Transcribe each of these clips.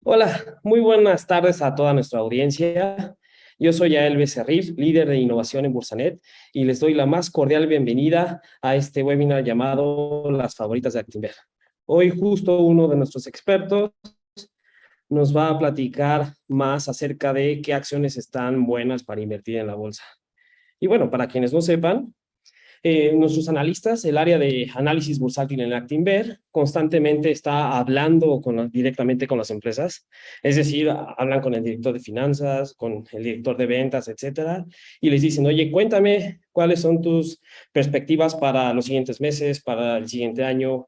Hola, muy buenas tardes a toda nuestra audiencia. Yo soy Yael Becerril, líder de innovación en Bursanet, y les doy la más cordial bienvenida a este webinar llamado Las favoritas de Actinver. Hoy justo uno de nuestros expertos nos va a platicar más acerca de qué acciones están buenas para invertir en la bolsa. Y bueno, para quienes no sepan, nuestros analistas, el área de análisis bursátil en Actinver, constantemente está hablando directamente con las empresas, es decir, hablan con el director de finanzas, con el director de ventas, etcétera, y les dicen, oye, cuéntame cuáles son tus perspectivas para los siguientes meses, para el siguiente año,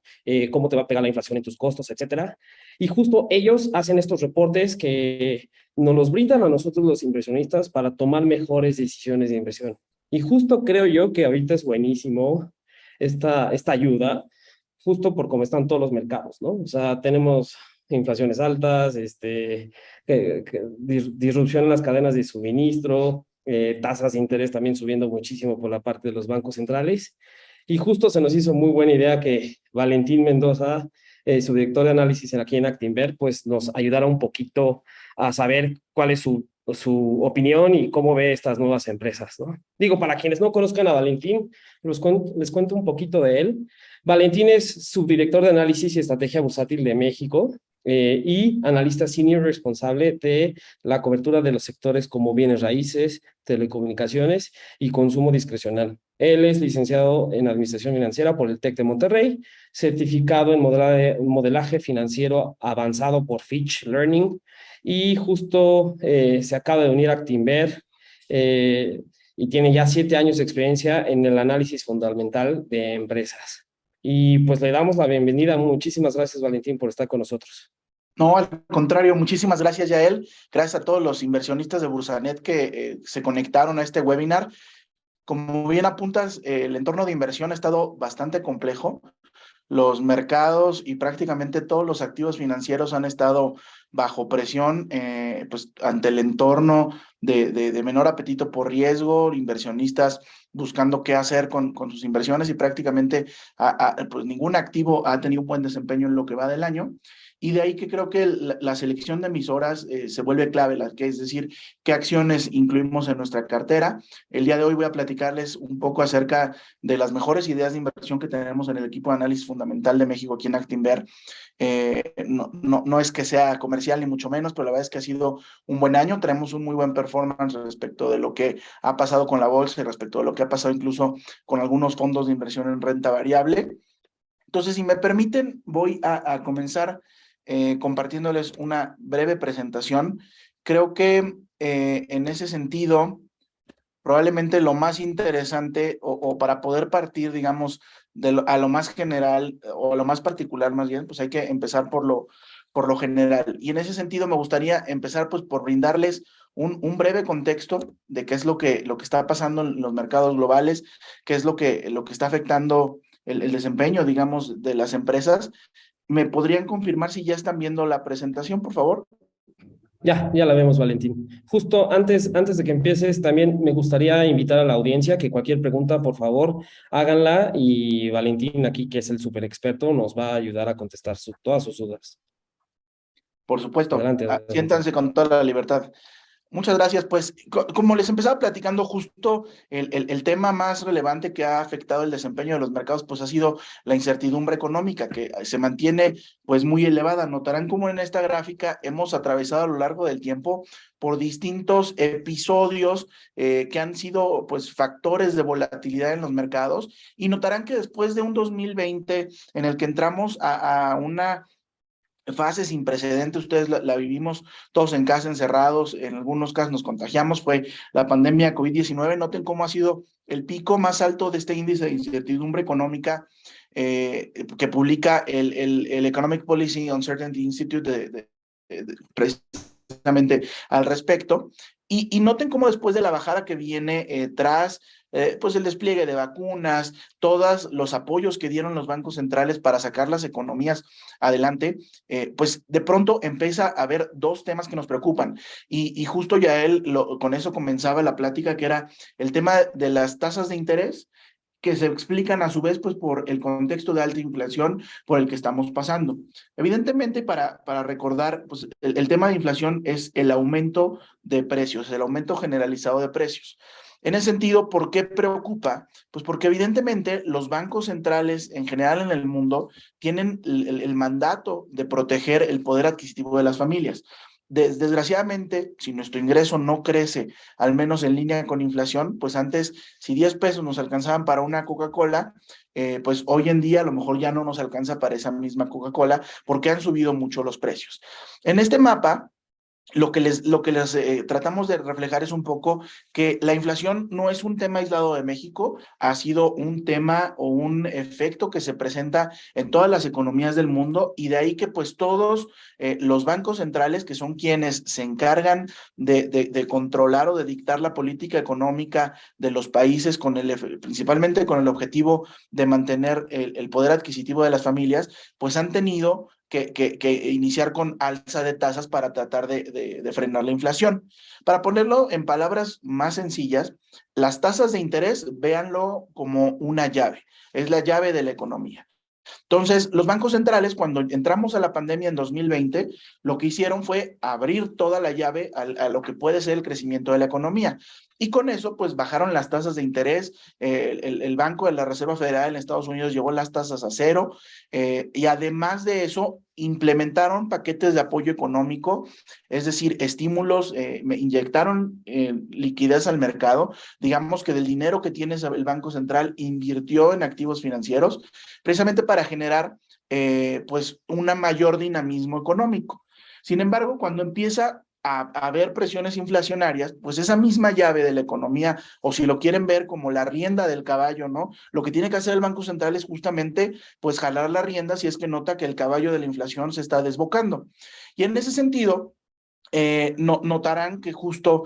cómo te va a pegar la inflación en tus costos, etcétera. Y justo ellos hacen estos reportes que nos los brindan a nosotros los inversionistas para tomar mejores decisiones de inversión. Y justo creo yo que ahorita es buenísimo esta ayuda, justo por cómo están todos los mercados, ¿no? O sea, tenemos inflaciones altas, disrupción en las cadenas de suministro, tasas de interés también subiendo muchísimo por la parte de los bancos centrales. Y justo se nos hizo muy buena idea que Valentín Mendoza, su director de análisis aquí en Actinver, pues nos ayudara un poquito a saber cuál es su opinión y cómo ve estas nuevas empresas, ¿no? Digo, para quienes no conozcan a Valentín, les cuento un poquito de él. Valentín es subdirector de análisis y estrategia bursátil de México y analista senior responsable de la cobertura de los sectores como bienes raíces, telecomunicaciones y consumo discrecional. Él es licenciado en Administración Financiera por el TEC de Monterrey, certificado en modelaje financiero avanzado por Fitch Learning, y justo se acaba de unir a Actinver y tiene ya 7 años de experiencia en el análisis fundamental de empresas. Y pues le damos la bienvenida. Muchísimas gracias, Valentín, por estar con nosotros. No, al contrario, muchísimas gracias, Yael. Gracias a todos los inversionistas de Bursanet que se conectaron a este webinar. Como bien apuntas, el entorno de inversión ha estado bastante complejo. Los mercados y prácticamente todos los activos financieros han estado bajo presión, pues ante el entorno de menor apetito por riesgo, inversionistas buscando qué hacer con sus inversiones y prácticamente pues ningún activo ha tenido un buen desempeño en lo que va del año. Y de ahí que creo que la selección de emisoras se vuelve clave, es decir, qué acciones incluimos en nuestra cartera. El día de hoy voy a platicarles un poco acerca de las mejores ideas de inversión que tenemos en el equipo de análisis fundamental de México aquí en Actinver. No es que sea comercial ni mucho menos, pero la verdad es que ha sido un buen año. Tenemos un muy buen performance respecto de lo que ha pasado con la bolsa y respecto de lo que ha pasado incluso con algunos fondos de inversión en renta variable. Entonces, si me permiten, voy a comenzar compartiéndoles una breve presentación. Creo que en ese sentido, probablemente lo más interesante o para poder partir, digamos, a lo más general o a lo más particular más bien, pues hay que empezar por lo general. Y en ese sentido me gustaría empezar pues por brindarles un breve contexto de qué es lo que está pasando en los mercados globales, qué es lo que está afectando el desempeño, digamos, de las empresas. ¿Me podrían confirmar si ya están viendo la presentación, por favor? Ya la vemos, Valentín. Justo antes de que empieces, también me gustaría invitar a la audiencia que cualquier pregunta, por favor, háganla y Valentín aquí, que es el súper experto, nos va a ayudar a contestar todas sus dudas. Por supuesto, Adelante, Valentín. siéntanse con toda la libertad. Muchas gracias. Pues como les empezaba platicando, justo el tema más relevante que ha afectado el desempeño de los mercados, pues ha sido la incertidumbre económica, que se mantiene pues muy elevada. Notarán cómo en esta gráfica hemos atravesado a lo largo del tiempo por distintos episodios que han sido pues factores de volatilidad en los mercados, y notarán que después de un 2020 en el que entramos a una fase sin precedentes, ustedes la vivimos todos en casa, encerrados, en algunos casos nos contagiamos, fue la pandemia COVID-19. Noten cómo ha sido el pico más alto de este índice de incertidumbre económica que publica el Economic Policy Uncertainty Institute precisamente al respecto. Y noten cómo después de la bajada que viene tras pues el despliegue de vacunas, todos los apoyos que dieron los bancos centrales para sacar las economías adelante, pues de pronto empieza a haber dos temas que nos preocupan. Y justo ya con eso comenzaba la plática, que era el tema de las tasas de interés que se explican a su vez pues por el contexto de alta inflación por el que estamos pasando. Evidentemente, para recordar, pues el tema de inflación es el aumento de precios, el aumento generalizado de precios. En ese sentido, ¿por qué preocupa? Pues porque evidentemente los bancos centrales en general en el mundo tienen el mandato de proteger el poder adquisitivo de las familias. Desgraciadamente, si nuestro ingreso no crece, al menos en línea con inflación, pues antes, si 10 pesos nos alcanzaban para una Coca-Cola, pues hoy en día a lo mejor ya no nos alcanza para esa misma Coca-Cola porque han subido mucho los precios. En este mapa, lo que les tratamos de reflejar es un poco que la inflación no es un tema aislado de México, ha sido un tema o un efecto que se presenta en todas las economías del mundo y de ahí que pues todos los bancos centrales, que son quienes se encargan de controlar o de dictar la política económica de los países principalmente con el objetivo de mantener el poder adquisitivo de las familias, pues han tenido que iniciar con alza de tasas para tratar de frenar la inflación. Para ponerlo en palabras más sencillas, las tasas de interés, véanlo como una llave, es la llave de la economía. Entonces, los bancos centrales, cuando entramos a la pandemia en 2020, lo que hicieron fue abrir toda la llave a lo que puede ser el crecimiento de la economía. Y con eso, pues bajaron las tasas de interés. El Banco de la Reserva Federal en Estados Unidos llevó las tasas a cero. Y además de eso, implementaron paquetes de apoyo económico, es decir, estímulos, inyectaron liquidez al mercado. Digamos que del dinero que tiene el Banco Central invirtió en activos financieros precisamente para generar pues un mayor dinamismo económico. Sin embargo, cuando empieza a haber presiones inflacionarias, pues esa misma llave de la economía, o si lo quieren ver como la rienda del caballo, ¿no? Lo que tiene que hacer el Banco Central es justamente, pues, jalar la rienda si es que nota que el caballo de la inflación se está desbocando. Y en ese sentido, notarán que justo,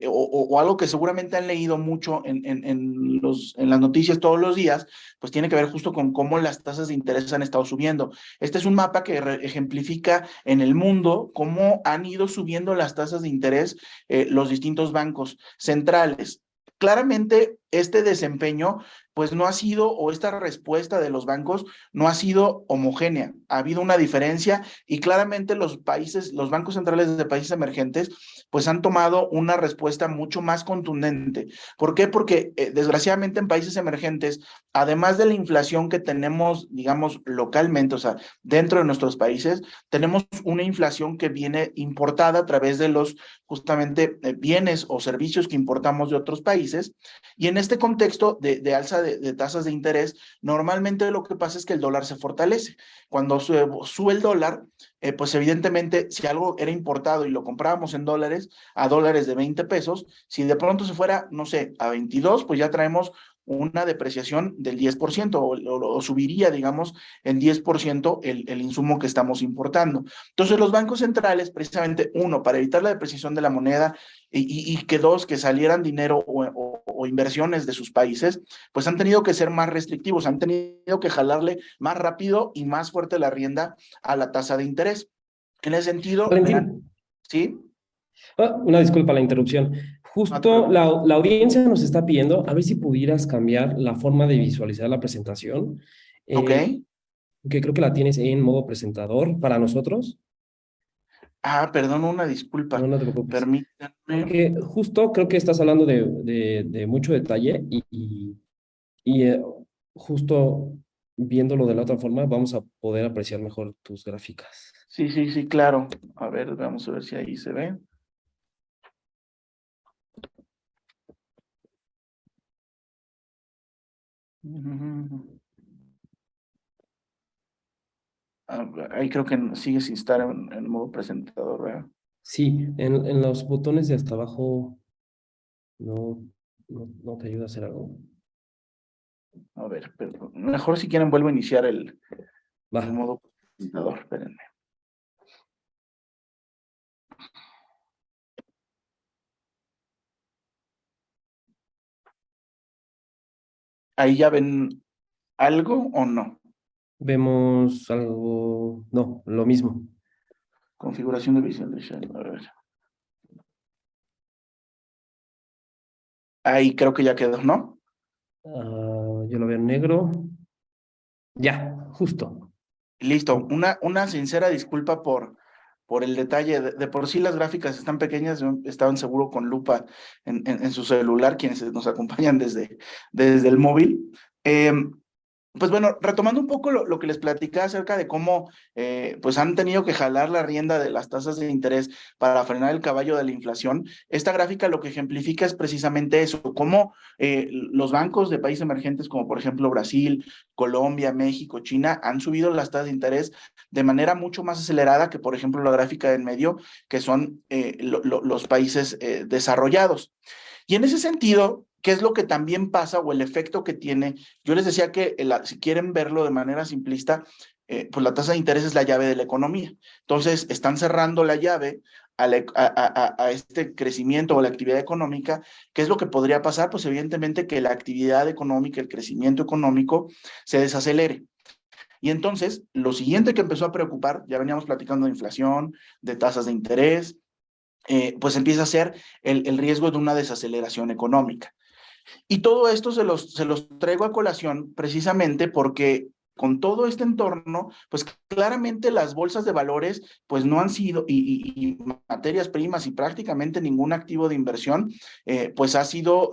o algo que seguramente han leído mucho en las noticias todos los días, pues tiene que ver justo con cómo las tasas de interés han estado subiendo. Este es un mapa que ejemplifica en el mundo cómo han ido subiendo las tasas de interés los distintos bancos centrales. Claramente, este desempeño, pues no ha sido, o esta respuesta de los bancos no ha sido homogénea. Ha habido una diferencia y claramente los países, los bancos centrales de países emergentes, pues han tomado una respuesta mucho más contundente. ¿Por qué? Porque desgraciadamente en países emergentes, además de la inflación que tenemos, digamos, localmente, o sea, dentro de nuestros países, tenemos una inflación que viene importada a través de los justamente bienes o servicios que importamos de otros países. Y en este contexto alza de tasas de interés, normalmente lo que pasa es que el dólar se fortalece. Cuando sube el dólar, pues evidentemente si algo era importado y lo comprábamos en dólares, a dólares de 20 pesos, si de pronto se fuera, no sé, a 22, pues ya traemos una depreciación del 10% o subiría, digamos, en 10% el insumo que estamos importando. Entonces los bancos centrales, precisamente uno, para evitar la depreciación de la moneda y que dos, que salieran dinero o inversiones de sus países, pues han tenido que ser más restrictivos, han tenido que jalarle más rápido y más fuerte la rienda a la tasa de interés. En ese sentido, verán, Valentín, ¿sí? una disculpa la interrupción. No te Justo preocupes. la audiencia nos está pidiendo a ver si pudieras cambiar la forma de visualizar la presentación, Ok. eh, que creo que la tienes en modo presentador para nosotros. Ah, perdón, una disculpa. No, no te preocupes. Permítanme. Porque justo creo que estás hablando de mucho detalle y justo viéndolo de la otra forma vamos a poder apreciar mejor tus gráficas. Sí, sí, sí, claro. A ver, vamos a ver si ahí se ve. Ah, ahí creo que sigue sin estar en modo presentador, ¿verdad? Sí, en los botones de hasta abajo no, no te ayuda a hacer algo. A ver, pero mejor si quieren vuelvo a iniciar Va, el modo presentador. Espérenme. ¿Ahí ya ven algo o no? vemos algo, no, lo mismo. Configuración de visualización. A ver. Ahí creo que ya quedó, ¿no? Ah, Yo lo veo en negro. Ya, justo. Listo, una sincera disculpa por el detalle. De por sí las gráficas están pequeñas, estaban seguro con lupa en su celular, quienes nos acompañan desde el móvil. Pues bueno, retomando un poco lo que les platicé acerca de cómo pues han tenido que jalar la rienda de las tasas de interés para frenar el caballo de la inflación, esta gráfica lo que ejemplifica es precisamente eso, cómo los bancos de países emergentes como por ejemplo Brasil, Colombia, México, China han subido las tasas de interés de manera mucho más acelerada que por ejemplo la gráfica del medio, que son los países desarrollados. Y en ese sentido, ¿qué es lo que también pasa o el efecto que tiene? Yo les decía que si quieren verlo de manera simplista, pues la tasa de interés es la llave de la economía. Entonces, están cerrando la llave a este crecimiento o la actividad económica. ¿Qué es lo que podría pasar? Pues evidentemente que la actividad económica, el crecimiento económico se desacelere. Y entonces, lo siguiente que empezó a preocupar, ya veníamos platicando de inflación, de tasas de interés, pues empieza a ser el riesgo de una desaceleración económica. Y todo esto se los traigo a colación precisamente porque con todo este entorno, pues claramente las bolsas de valores, pues no han sido, y materias primas y prácticamente ningún activo de inversión, pues ha sido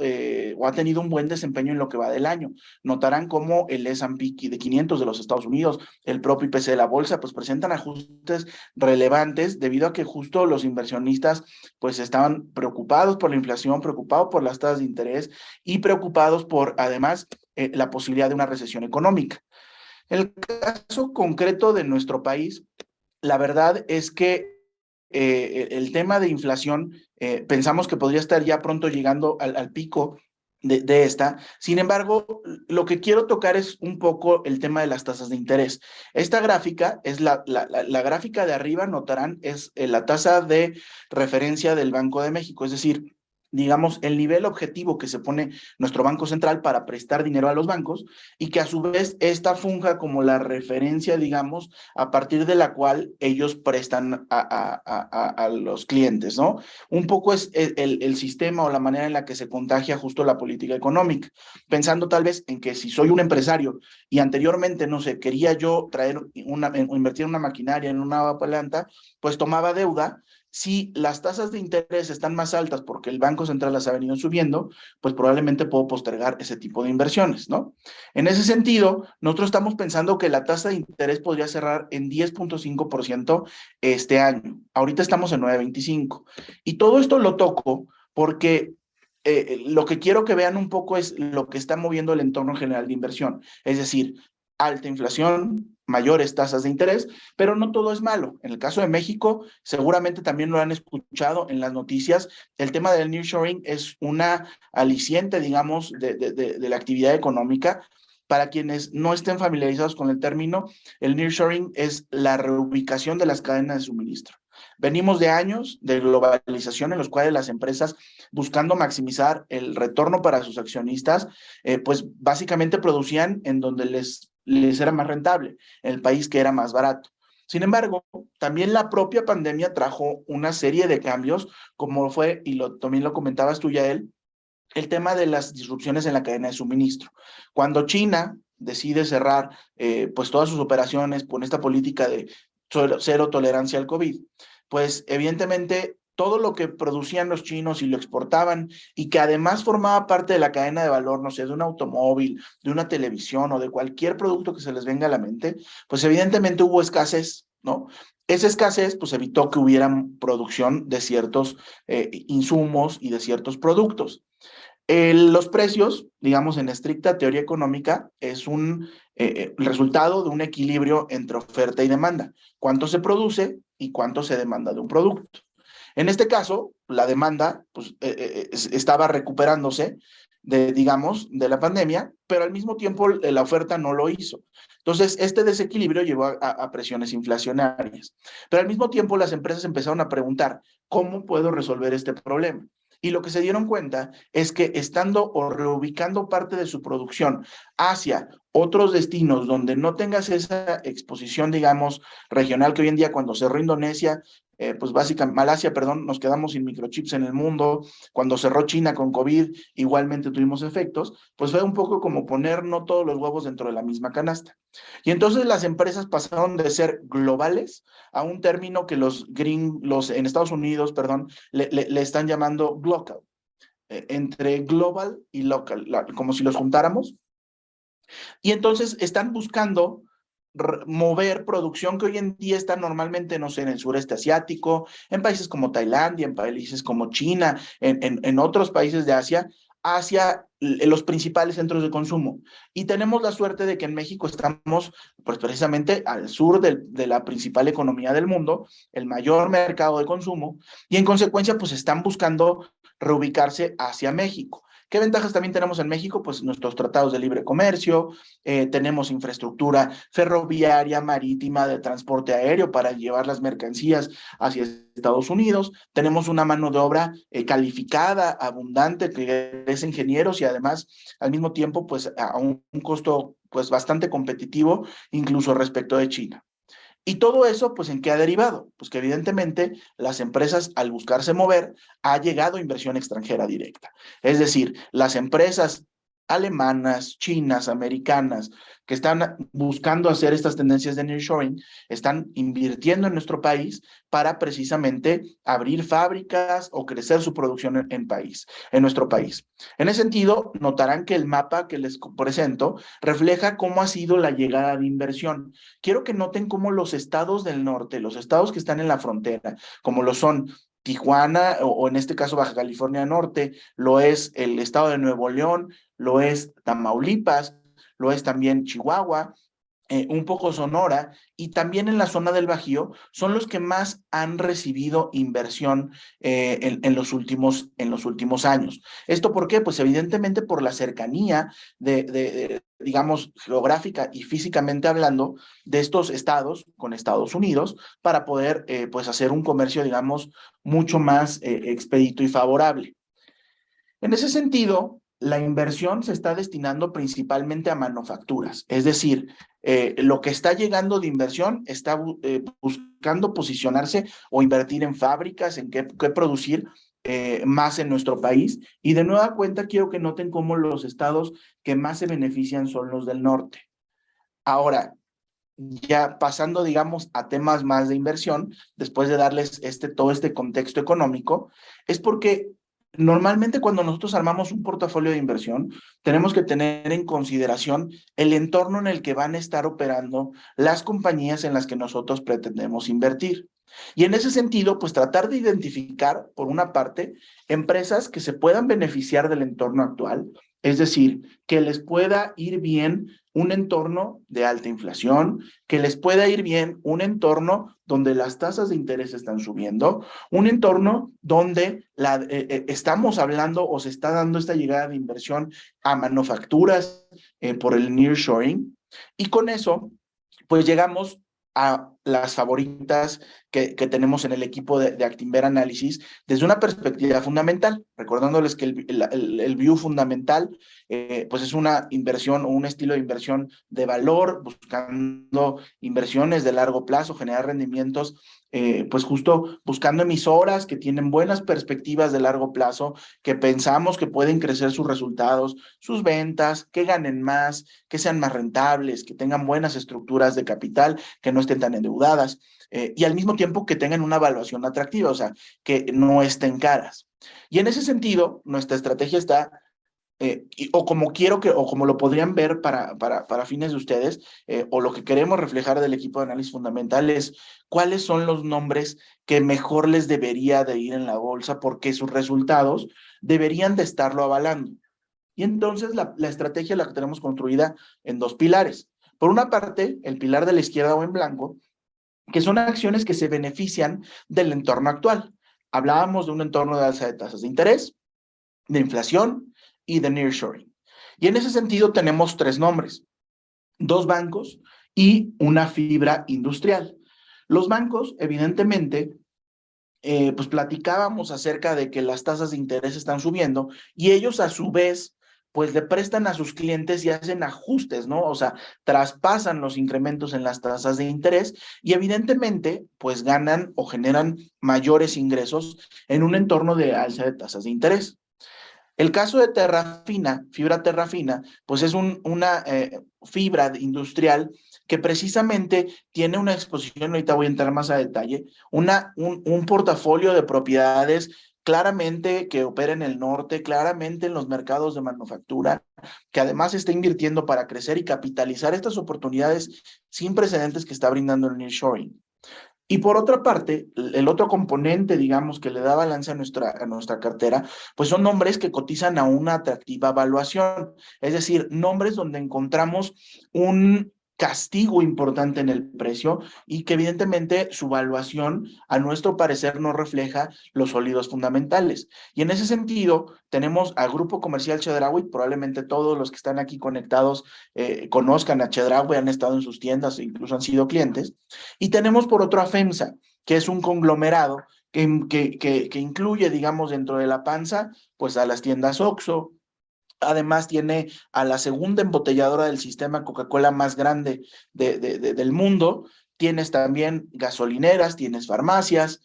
o ha tenido un buen desempeño en lo que va del año. Notarán cómo el S&P de 500 de los Estados Unidos, el propio IPC de la bolsa, pues presentan ajustes relevantes debido a que justo los inversionistas, pues estaban preocupados por la inflación, preocupados por las tasas de interés y preocupados por, además, la posibilidad de una recesión económica. En el caso concreto de nuestro país, la verdad es que el tema de inflación pensamos que podría estar ya pronto llegando al pico de esta. Sin embargo, lo que quiero tocar es un poco el tema de las tasas de interés. Esta gráfica es la gráfica de arriba, notarán, es la tasa de referencia del Banco de México, es decir, digamos, el nivel objetivo que se pone nuestro Banco Central para prestar dinero a los bancos y que a su vez esta funja como la referencia, digamos, a partir de la cual ellos prestan a los clientes, ¿no? Un poco es el sistema o la manera en la que se contagia justo la política económica, pensando tal vez en que si soy un empresario y anteriormente, no sé, quería yo traer invertir en una maquinaria, en una planta, pues tomaba deuda. Si las tasas de interés están más altas porque el Banco Central las ha venido subiendo, pues probablemente puedo postergar ese tipo de inversiones, ¿no? En ese sentido, nosotros estamos pensando que la tasa de interés podría cerrar en 10.5% este año. Ahorita estamos en 9.25. Y todo esto lo toco porque lo que quiero que vean un poco es lo que está moviendo el entorno general de inversión. Es decir, alta inflación, mayores tasas de interés, pero no todo es malo. En el caso de México, seguramente también lo han escuchado en las noticias, el tema del nearshoring es una aliciente, digamos, de la actividad económica. Para quienes no estén familiarizados con el término, el nearshoring es la reubicación de las cadenas de suministro. Venimos de años de globalización en los cuales las empresas, buscando maximizar el retorno para sus accionistas, pues básicamente producían en donde les era más rentable, en el país que era más barato. Sin embargo, también la propia pandemia trajo una serie de cambios, como fue, y también lo comentabas tú, Yael, el tema de las disrupciones en la cadena de suministro. Cuando China decide cerrar pues todas sus operaciones con esta política de cero tolerancia al COVID, pues evidentemente todo lo que producían los chinos y lo exportaban y que además formaba parte de la cadena de valor, no sé, de un automóvil, de una televisión o de cualquier producto que se les venga a la mente, pues evidentemente hubo escasez, ¿no? Esa escasez pues evitó que hubiera producción de ciertos insumos y de ciertos productos. Los precios, digamos, en estricta teoría económica, es un resultado de un equilibrio entre oferta y demanda. Cuánto se produce y cuánto se demanda de un producto. En este caso, la demanda pues, estaba recuperándose digamos, de la pandemia, pero al mismo tiempo la oferta no lo hizo. Entonces, este desequilibrio llevó a presiones inflacionarias. Pero al mismo tiempo, las empresas empezaron a preguntar, ¿cómo puedo resolver este problema? Y lo que se dieron cuenta es que estando o reubicando parte de su producción hacia otros destinos donde no tengas esa exposición, digamos, regional, que hoy en día cuando cerró Indonesia, pues básicamente, Malasia, perdón, nos quedamos sin microchips en el mundo, cuando cerró China con COVID, igualmente tuvimos efectos, pues fue un poco como poner no todos los huevos dentro de la misma canasta. Y entonces las empresas pasaron de ser globales a un término que los en Estados Unidos, perdón, le están llamando local, entre global y local, como si los juntáramos. Y entonces están buscando mover producción que hoy en día está normalmente, no sé, en el sureste asiático, en países como Tailandia, en países como China, en otros países de Asia, hacia los principales centros de consumo. Y tenemos la suerte de que en México estamos, pues precisamente al sur de la principal economía del mundo, el mayor mercado de consumo, y en consecuencia, pues están buscando reubicarse hacia México. ¿Qué ventajas también tenemos en México? Pues nuestros tratados de libre comercio, tenemos infraestructura ferroviaria, marítima, de transporte aéreo para llevar las mercancías hacia Estados Unidos, tenemos una mano de obra calificada, abundante, que es ingenieros y además al mismo tiempo pues a un costo pues bastante competitivo incluso respecto de China. Y todo eso, pues, ¿en qué ha derivado? Pues que evidentemente las empresas, al buscarse mover, ha llegado inversión extranjera directa. Es decir, las empresas alemanas, chinas, americanas, que están buscando hacer estas tendencias de nearshoring, están invirtiendo en nuestro país para precisamente abrir fábricas o crecer su producción en nuestro país. En ese sentido, notarán que el mapa que les presento refleja cómo ha sido la llegada de inversión. Quiero que noten cómo los estados del norte, los estados que están en la frontera, como lo son Tijuana o en este caso Baja California Norte, lo es el estado de Nuevo León, lo es Tamaulipas, lo es también Chihuahua, un poco Sonora y también en la zona del Bajío, son los que más han recibido inversión en los últimos años. ¿Esto por qué? Pues evidentemente por la cercanía digamos, geográfica y físicamente hablando, de estos estados con Estados Unidos para poder, pues, hacer un comercio, digamos, mucho más expedito y favorable. En ese sentido, la inversión se está destinando principalmente a manufacturas, es decir, lo que está llegando de inversión está buscando posicionarse o invertir en fábricas, en qué producir más en nuestro país. Y de nueva cuenta, quiero que noten cómo los estados que más se benefician son los del norte. Ahora, ya pasando, digamos, a temas más de inversión, después de darles todo este contexto económico, es porque normalmente cuando nosotros armamos un portafolio de inversión, tenemos que tener en consideración el entorno en el que van a estar operando las compañías en las que nosotros pretendemos invertir. Y en ese sentido, pues tratar de identificar, por una parte, empresas que se puedan beneficiar del entorno actual, es decir, que les pueda ir bien un entorno de alta inflación, que les pueda ir bien un entorno donde las tasas de interés están subiendo, un entorno donde estamos hablando o se está dando esta llegada de inversión a manufacturas por el nearshoring. Y con eso, pues llegamos a las favoritas que tenemos en el equipo de Actinver Análisis desde una perspectiva fundamental, recordándoles que el view fundamental pues es una inversión o un estilo de inversión de valor, buscando inversiones de largo plazo, generar rendimientos, pues justo buscando emisoras que tienen buenas perspectivas de largo plazo, que pensamos que pueden crecer sus resultados, sus ventas, que ganen más, que sean más rentables, que tengan buenas estructuras de capital, que no estén tan endeudadas, y al mismo tiempo que tengan una evaluación atractiva, o sea, que no estén caras. Y en ese sentido, nuestra estrategia está o como quiero que, o como lo podrían ver para fines de ustedes, o lo que queremos reflejar del equipo de análisis fundamental es cuáles son los nombres que mejor les debería de ir en la bolsa porque sus resultados deberían de estarlo avalando. Y entonces la estrategia la tenemos construida en dos pilares. Por una parte, el pilar de la izquierda o en blanco, que son acciones que se benefician del entorno actual. Hablábamos de un entorno de alza de tasas de interés, de inflación y de nearshoring. Y en ese sentido tenemos tres nombres, dos bancos y una fibra industrial. Los bancos, evidentemente, pues platicábamos acerca de que las tasas de interés están subiendo y ellos a su vez pues le prestan a sus clientes y hacen ajustes, ¿no? O sea, traspasan los incrementos en las tasas de interés y evidentemente, pues ganan o generan mayores ingresos en un entorno de alza de tasas de interés. El caso de Terrafina, fibra Terrafina, pues es una fibra industrial que precisamente tiene una exposición, ahorita voy a entrar más a detalle, un portafolio de propiedades claramente que opera en el norte, claramente en los mercados de manufactura, que además está invirtiendo para crecer y capitalizar estas oportunidades sin precedentes que está brindando el nearshoring. Y por otra parte, el otro componente, digamos, que le da balance a nuestra cartera, pues son nombres que cotizan a una atractiva valuación. Es decir, nombres donde encontramos un castigo importante en el precio y que evidentemente su valuación, a nuestro parecer, no refleja los sólidos fundamentales. Y en ese sentido, tenemos al Grupo Comercial Chedraui, probablemente todos los que están aquí conectados conozcan a Chedraui, han estado en sus tiendas e incluso han sido clientes. Y tenemos por otro a FEMSA, que es un conglomerado que incluye, digamos, dentro de la panza, pues a las tiendas OXXO. Además tiene a la segunda embotelladora del sistema Coca-Cola más grande del mundo. Tienes también gasolineras, tienes farmacias,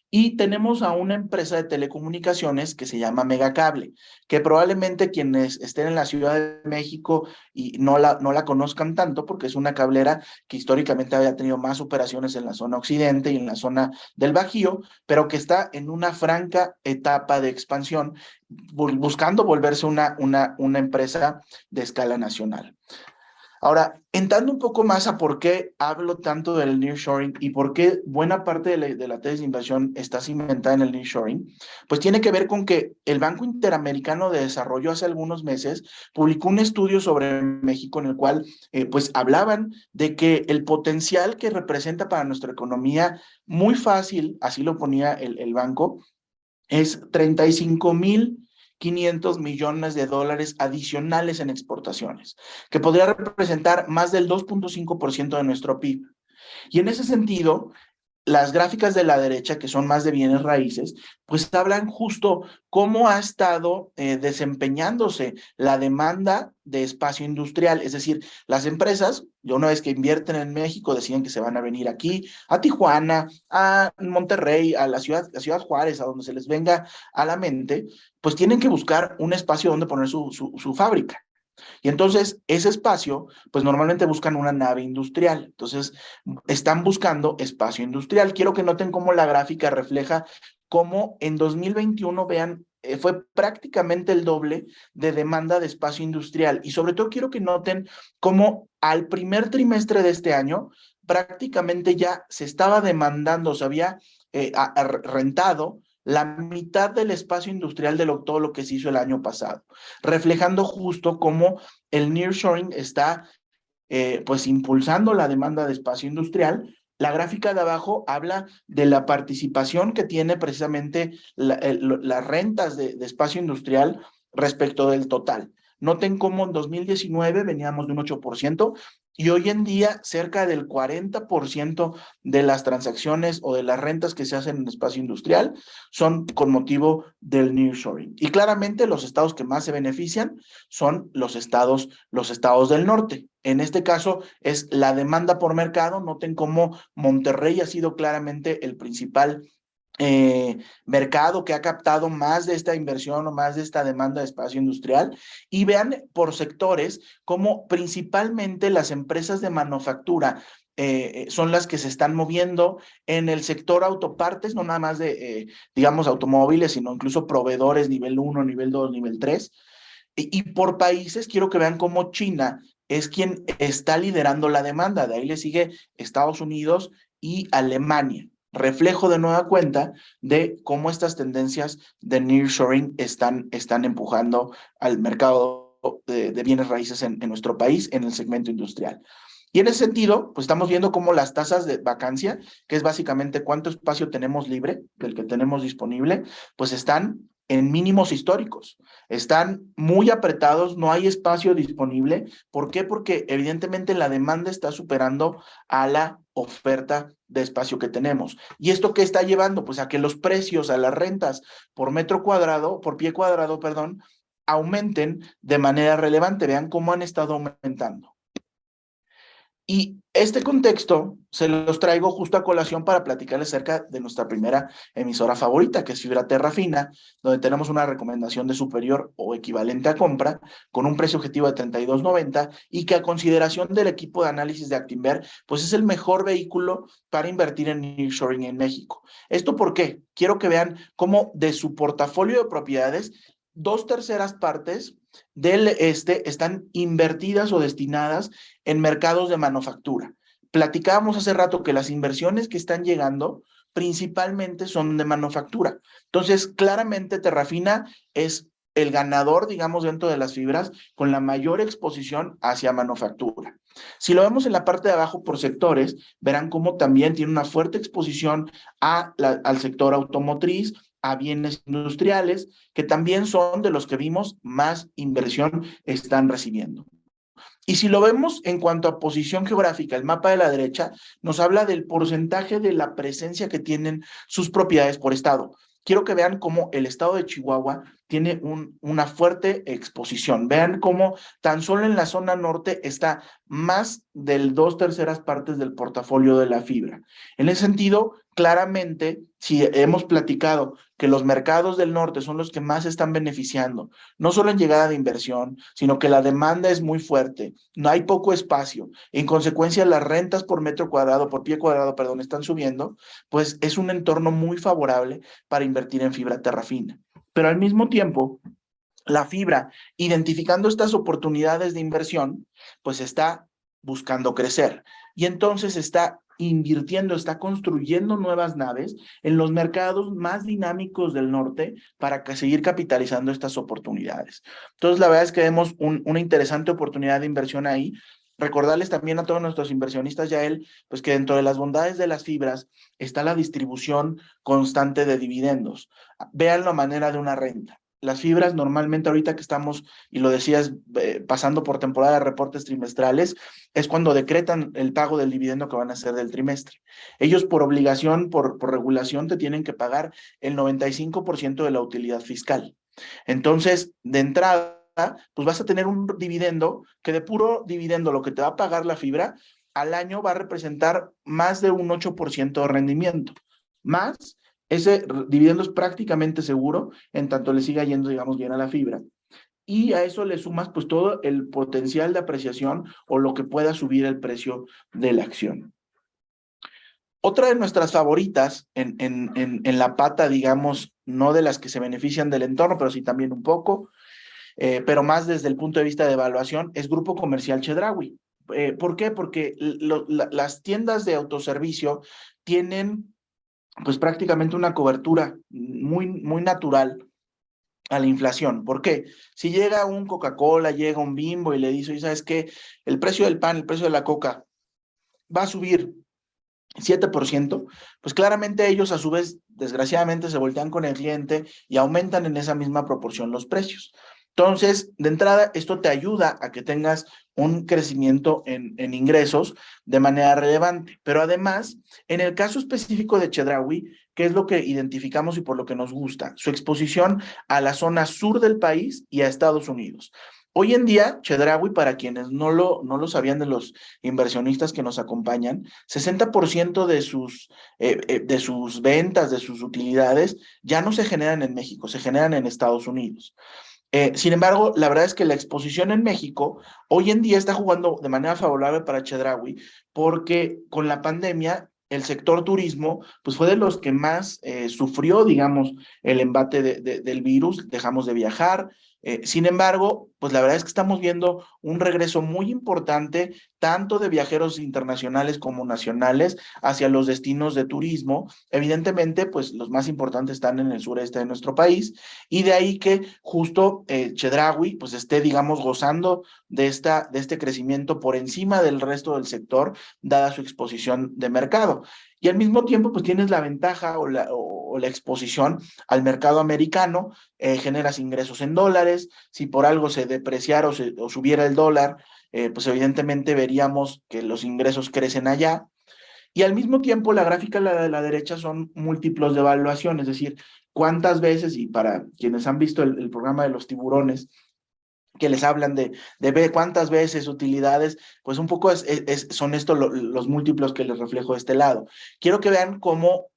y tenemos a una empresa de telecomunicaciones que se llama Megacable, que probablemente quienes estén en la Ciudad de México y no la conozcan tanto, porque es una cablera que históricamente había tenido más operaciones en la zona occidente y en la zona del Bajío, pero que está en una franca etapa de expansión, buscando volverse una empresa de escala nacional. Ahora, entrando un poco más a por qué hablo tanto del nearshoring y por qué buena parte de la tesis de inversión está cimentada en el nearshoring, pues tiene que ver con que el Banco Interamericano de Desarrollo hace algunos meses publicó un estudio sobre México en el cual pues hablaban de que el potencial que representa para nuestra economía, muy fácil, así lo ponía el banco, es 35.500 millones de dólares adicionales en exportaciones, que podría representar más del 2.5% de nuestro PIB. Y en ese sentido, las gráficas de la derecha, que son más de bienes raíces, pues hablan justo cómo ha estado desempeñándose la demanda de espacio industrial. Es decir, las empresas, ya una vez que invierten en México, deciden que se van a venir aquí, a Tijuana, a Monterrey, a Ciudad Juárez, a donde se les venga a la mente, pues tienen que buscar un espacio donde poner su fábrica. Y entonces ese espacio, pues normalmente buscan una nave industrial. Entonces están buscando espacio industrial. Quiero que noten cómo la gráfica refleja cómo en 2021, vean, fue prácticamente el doble de demanda de espacio industrial. Y sobre todo quiero que noten cómo al primer trimestre de este año prácticamente ya se estaba demandando, se había rentado la mitad del espacio industrial de todo lo que se hizo el año pasado, reflejando justo cómo el nearshoring está pues impulsando la demanda de espacio industrial. La gráfica de abajo habla de la participación que tiene precisamente las rentas de espacio industrial respecto del total. Noten cómo en 2019 veníamos de un 8% y hoy en día cerca del 40% de las transacciones o de las rentas que se hacen en espacio industrial son con motivo del nearshoring. Y claramente los estados que más se benefician son los estados del norte. En este caso es la demanda por mercado. Noten cómo Monterrey ha sido claramente el principal mercado que ha captado más de esta inversión o más de esta demanda de espacio industrial, y vean por sectores cómo principalmente las empresas de manufactura son las que se están moviendo en el sector autopartes, no nada más de, digamos, automóviles, sino incluso proveedores nivel 1, nivel 2, nivel 3. Y por países, quiero que vean cómo China es quien está liderando la demanda. De ahí le sigue Estados Unidos y Alemania. Reflejo de nueva cuenta de cómo estas tendencias de nearshoring están empujando al mercado de bienes raíces en nuestro país, en el segmento industrial. Y en ese sentido, pues estamos viendo cómo las tasas de vacancia, que es básicamente cuánto espacio tenemos libre del que tenemos disponible, pues están en mínimos históricos, están muy apretados, no hay espacio disponible. ¿Por qué? Porque evidentemente la demanda está superando a la oferta de espacio que tenemos. ¿Y esto qué está llevando? Pues a que los precios, a las rentas por metro cuadrado, por pie cuadrado, perdón, aumenten de manera relevante. Vean cómo han estado aumentando. Y este contexto se los traigo justo a colación para platicarles acerca de nuestra primera emisora favorita, que es Fibra Terrafina, donde tenemos una recomendación de superior o equivalente a compra, con un precio objetivo de $32.90 y que a consideración del equipo de análisis de Actinver, pues es el mejor vehículo para invertir en nearshoring en México. ¿Esto por qué? Quiero que vean cómo de su portafolio de propiedades, 2/3 partes del están invertidas o destinadas en mercados de manufactura. Platicábamos hace rato que las inversiones que están llegando principalmente son de manufactura. Entonces, claramente Terrafina es el ganador, digamos, dentro de las fibras con la mayor exposición hacia manufactura. Si lo vemos en la parte de abajo por sectores, verán cómo también tiene una fuerte exposición al sector automotriz, a bienes industriales, que también son de los que vimos más inversión están recibiendo. Y si lo vemos en cuanto a posición geográfica, el mapa de la derecha nos habla del porcentaje de la presencia que tienen sus propiedades por estado. Quiero que vean cómo el estado de Chihuahua tiene una fuerte exposición. Vean cómo tan solo en la zona norte está más del 2/3 partes del portafolio de la fibra. En ese sentido, claramente, si hemos platicado que los mercados del norte son los que más se están beneficiando, no solo en llegada de inversión, sino que la demanda es muy fuerte, no hay poco espacio, en consecuencia las rentas por metro cuadrado, por pie cuadrado, perdón, están subiendo, pues es un entorno muy favorable para invertir en fibra terrafina. Pero al mismo tiempo, la fibra, identificando estas oportunidades de inversión, pues está buscando crecer. Y entonces está invirtiendo, está construyendo nuevas naves en los mercados más dinámicos del norte para seguir capitalizando estas oportunidades. Entonces, la verdad es que vemos una interesante oportunidad de inversión ahí. Recordarles también a todos nuestros inversionistas, Yael, pues que dentro de las bondades de las fibras está la distribución constante de dividendos. Véanlo a manera de una renta. Las fibras normalmente ahorita que estamos, y lo decías, pasando por temporada de reportes trimestrales, es cuando decretan el pago del dividendo que van a hacer del trimestre. Ellos por obligación, por regulación, te tienen que pagar el 95% de la utilidad fiscal. Entonces, de entrada, pues vas a tener un dividendo que de puro dividendo, lo que te va a pagar la fibra, al año va a representar más de un 8% de rendimiento. Más ese dividendo es prácticamente seguro en tanto le siga yendo, digamos, bien a la fibra. Y a eso le sumas pues todo el potencial de apreciación o lo que pueda subir el precio de la acción. Otra de nuestras favoritas en la pata, digamos, no de las que se benefician del entorno, pero sí también un poco, pero más desde el punto de vista de evaluación, es Grupo Comercial Chedraui. ¿Por qué? Porque las tiendas de autoservicio tienen pues prácticamente una cobertura muy natural a la inflación. ¿Por qué? Si llega un Coca-Cola, llega un Bimbo y le dice, oye, ¿sabes qué? El precio del pan, el precio de la coca va a subir 7%, pues claramente ellos a su vez, desgraciadamente, se voltean con el cliente y aumentan en esa misma proporción los precios. Entonces, de entrada, esto te ayuda a que tengas un crecimiento en ingresos de manera relevante. Pero además, en el caso específico de Chedraui, ¿qué es lo que identificamos y por lo que nos gusta? Su exposición a la zona sur del país y a Estados Unidos. Hoy en día, Chedraui, para quienes no lo sabían de los inversionistas que nos acompañan, 60% de sus ventas, de sus utilidades, ya no se generan en México, se generan en Estados Unidos. Sin embargo, la verdad es que la exposición en México hoy en día está jugando de manera favorable para Chedraui porque con la pandemia el sector turismo pues fue de los que más sufrió, digamos, el embate del virus, dejamos de viajar. Sin embargo, pues la verdad es que estamos viendo un regreso muy importante tanto de viajeros internacionales como nacionales hacia los destinos de turismo. Evidentemente, pues los más importantes están en el sureste de nuestro país y de ahí que justo Chedraui pues esté, digamos, gozando de este crecimiento por encima del resto del sector, dada su exposición de mercado. Y al mismo tiempo, pues tienes la ventaja o la exposición al mercado americano, generas ingresos en dólares, si por algo se depreciara o subiera el dólar, pues evidentemente veríamos que los ingresos crecen allá. Y al mismo tiempo, la gráfica de la derecha son múltiplos de evaluación, es decir, cuántas veces, y para quienes han visto el programa de los tiburones, que les hablan de ver cuántas veces, utilidades, pues un poco son estos los múltiplos que les reflejo de este lado. Quiero que vean cómo,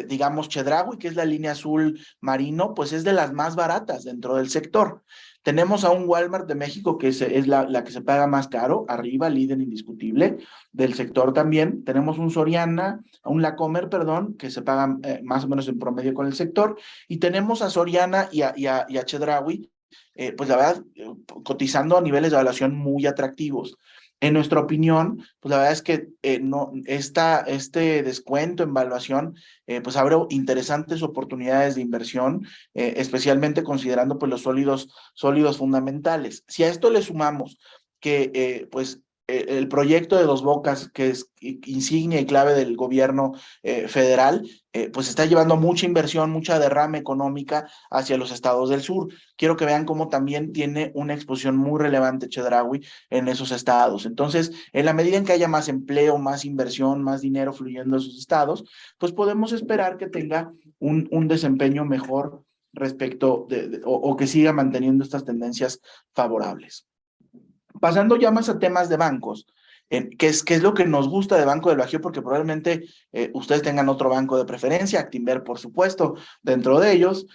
digamos, Chedraui, que es la línea azul marino, pues es de las más baratas dentro del sector. Tenemos a un Walmart de México que es la que se paga más caro, arriba, líder indiscutible del sector también. Tenemos un Soriana, a un Lacomer, perdón, que se paga más o menos en promedio con el sector. Y tenemos a Soriana y a Chedraui, pues la verdad, cotizando a niveles de evaluación muy atractivos. En nuestra opinión, pues la verdad es que no, este descuento en valuación, pues abre interesantes oportunidades de inversión, especialmente considerando pues los sólidos fundamentales. Si a esto le sumamos que pues el proyecto de Dos Bocas, que es insignia y clave del gobierno federal, pues está llevando mucha inversión, mucha derrama económica hacia los estados del sur. Quiero que vean cómo también tiene una exposición muy relevante Chedraui en esos estados. Entonces, en la medida en que haya más empleo, más inversión, más dinero fluyendo a esos estados, pues podemos esperar que tenga un desempeño mejor respecto o que siga manteniendo estas tendencias favorables. Pasando ya más a temas de bancos, ¿qué es lo que nos gusta de Banco del Bajío? Porque probablemente ustedes tengan otro banco de preferencia, Actinver, por supuesto, dentro de ellos,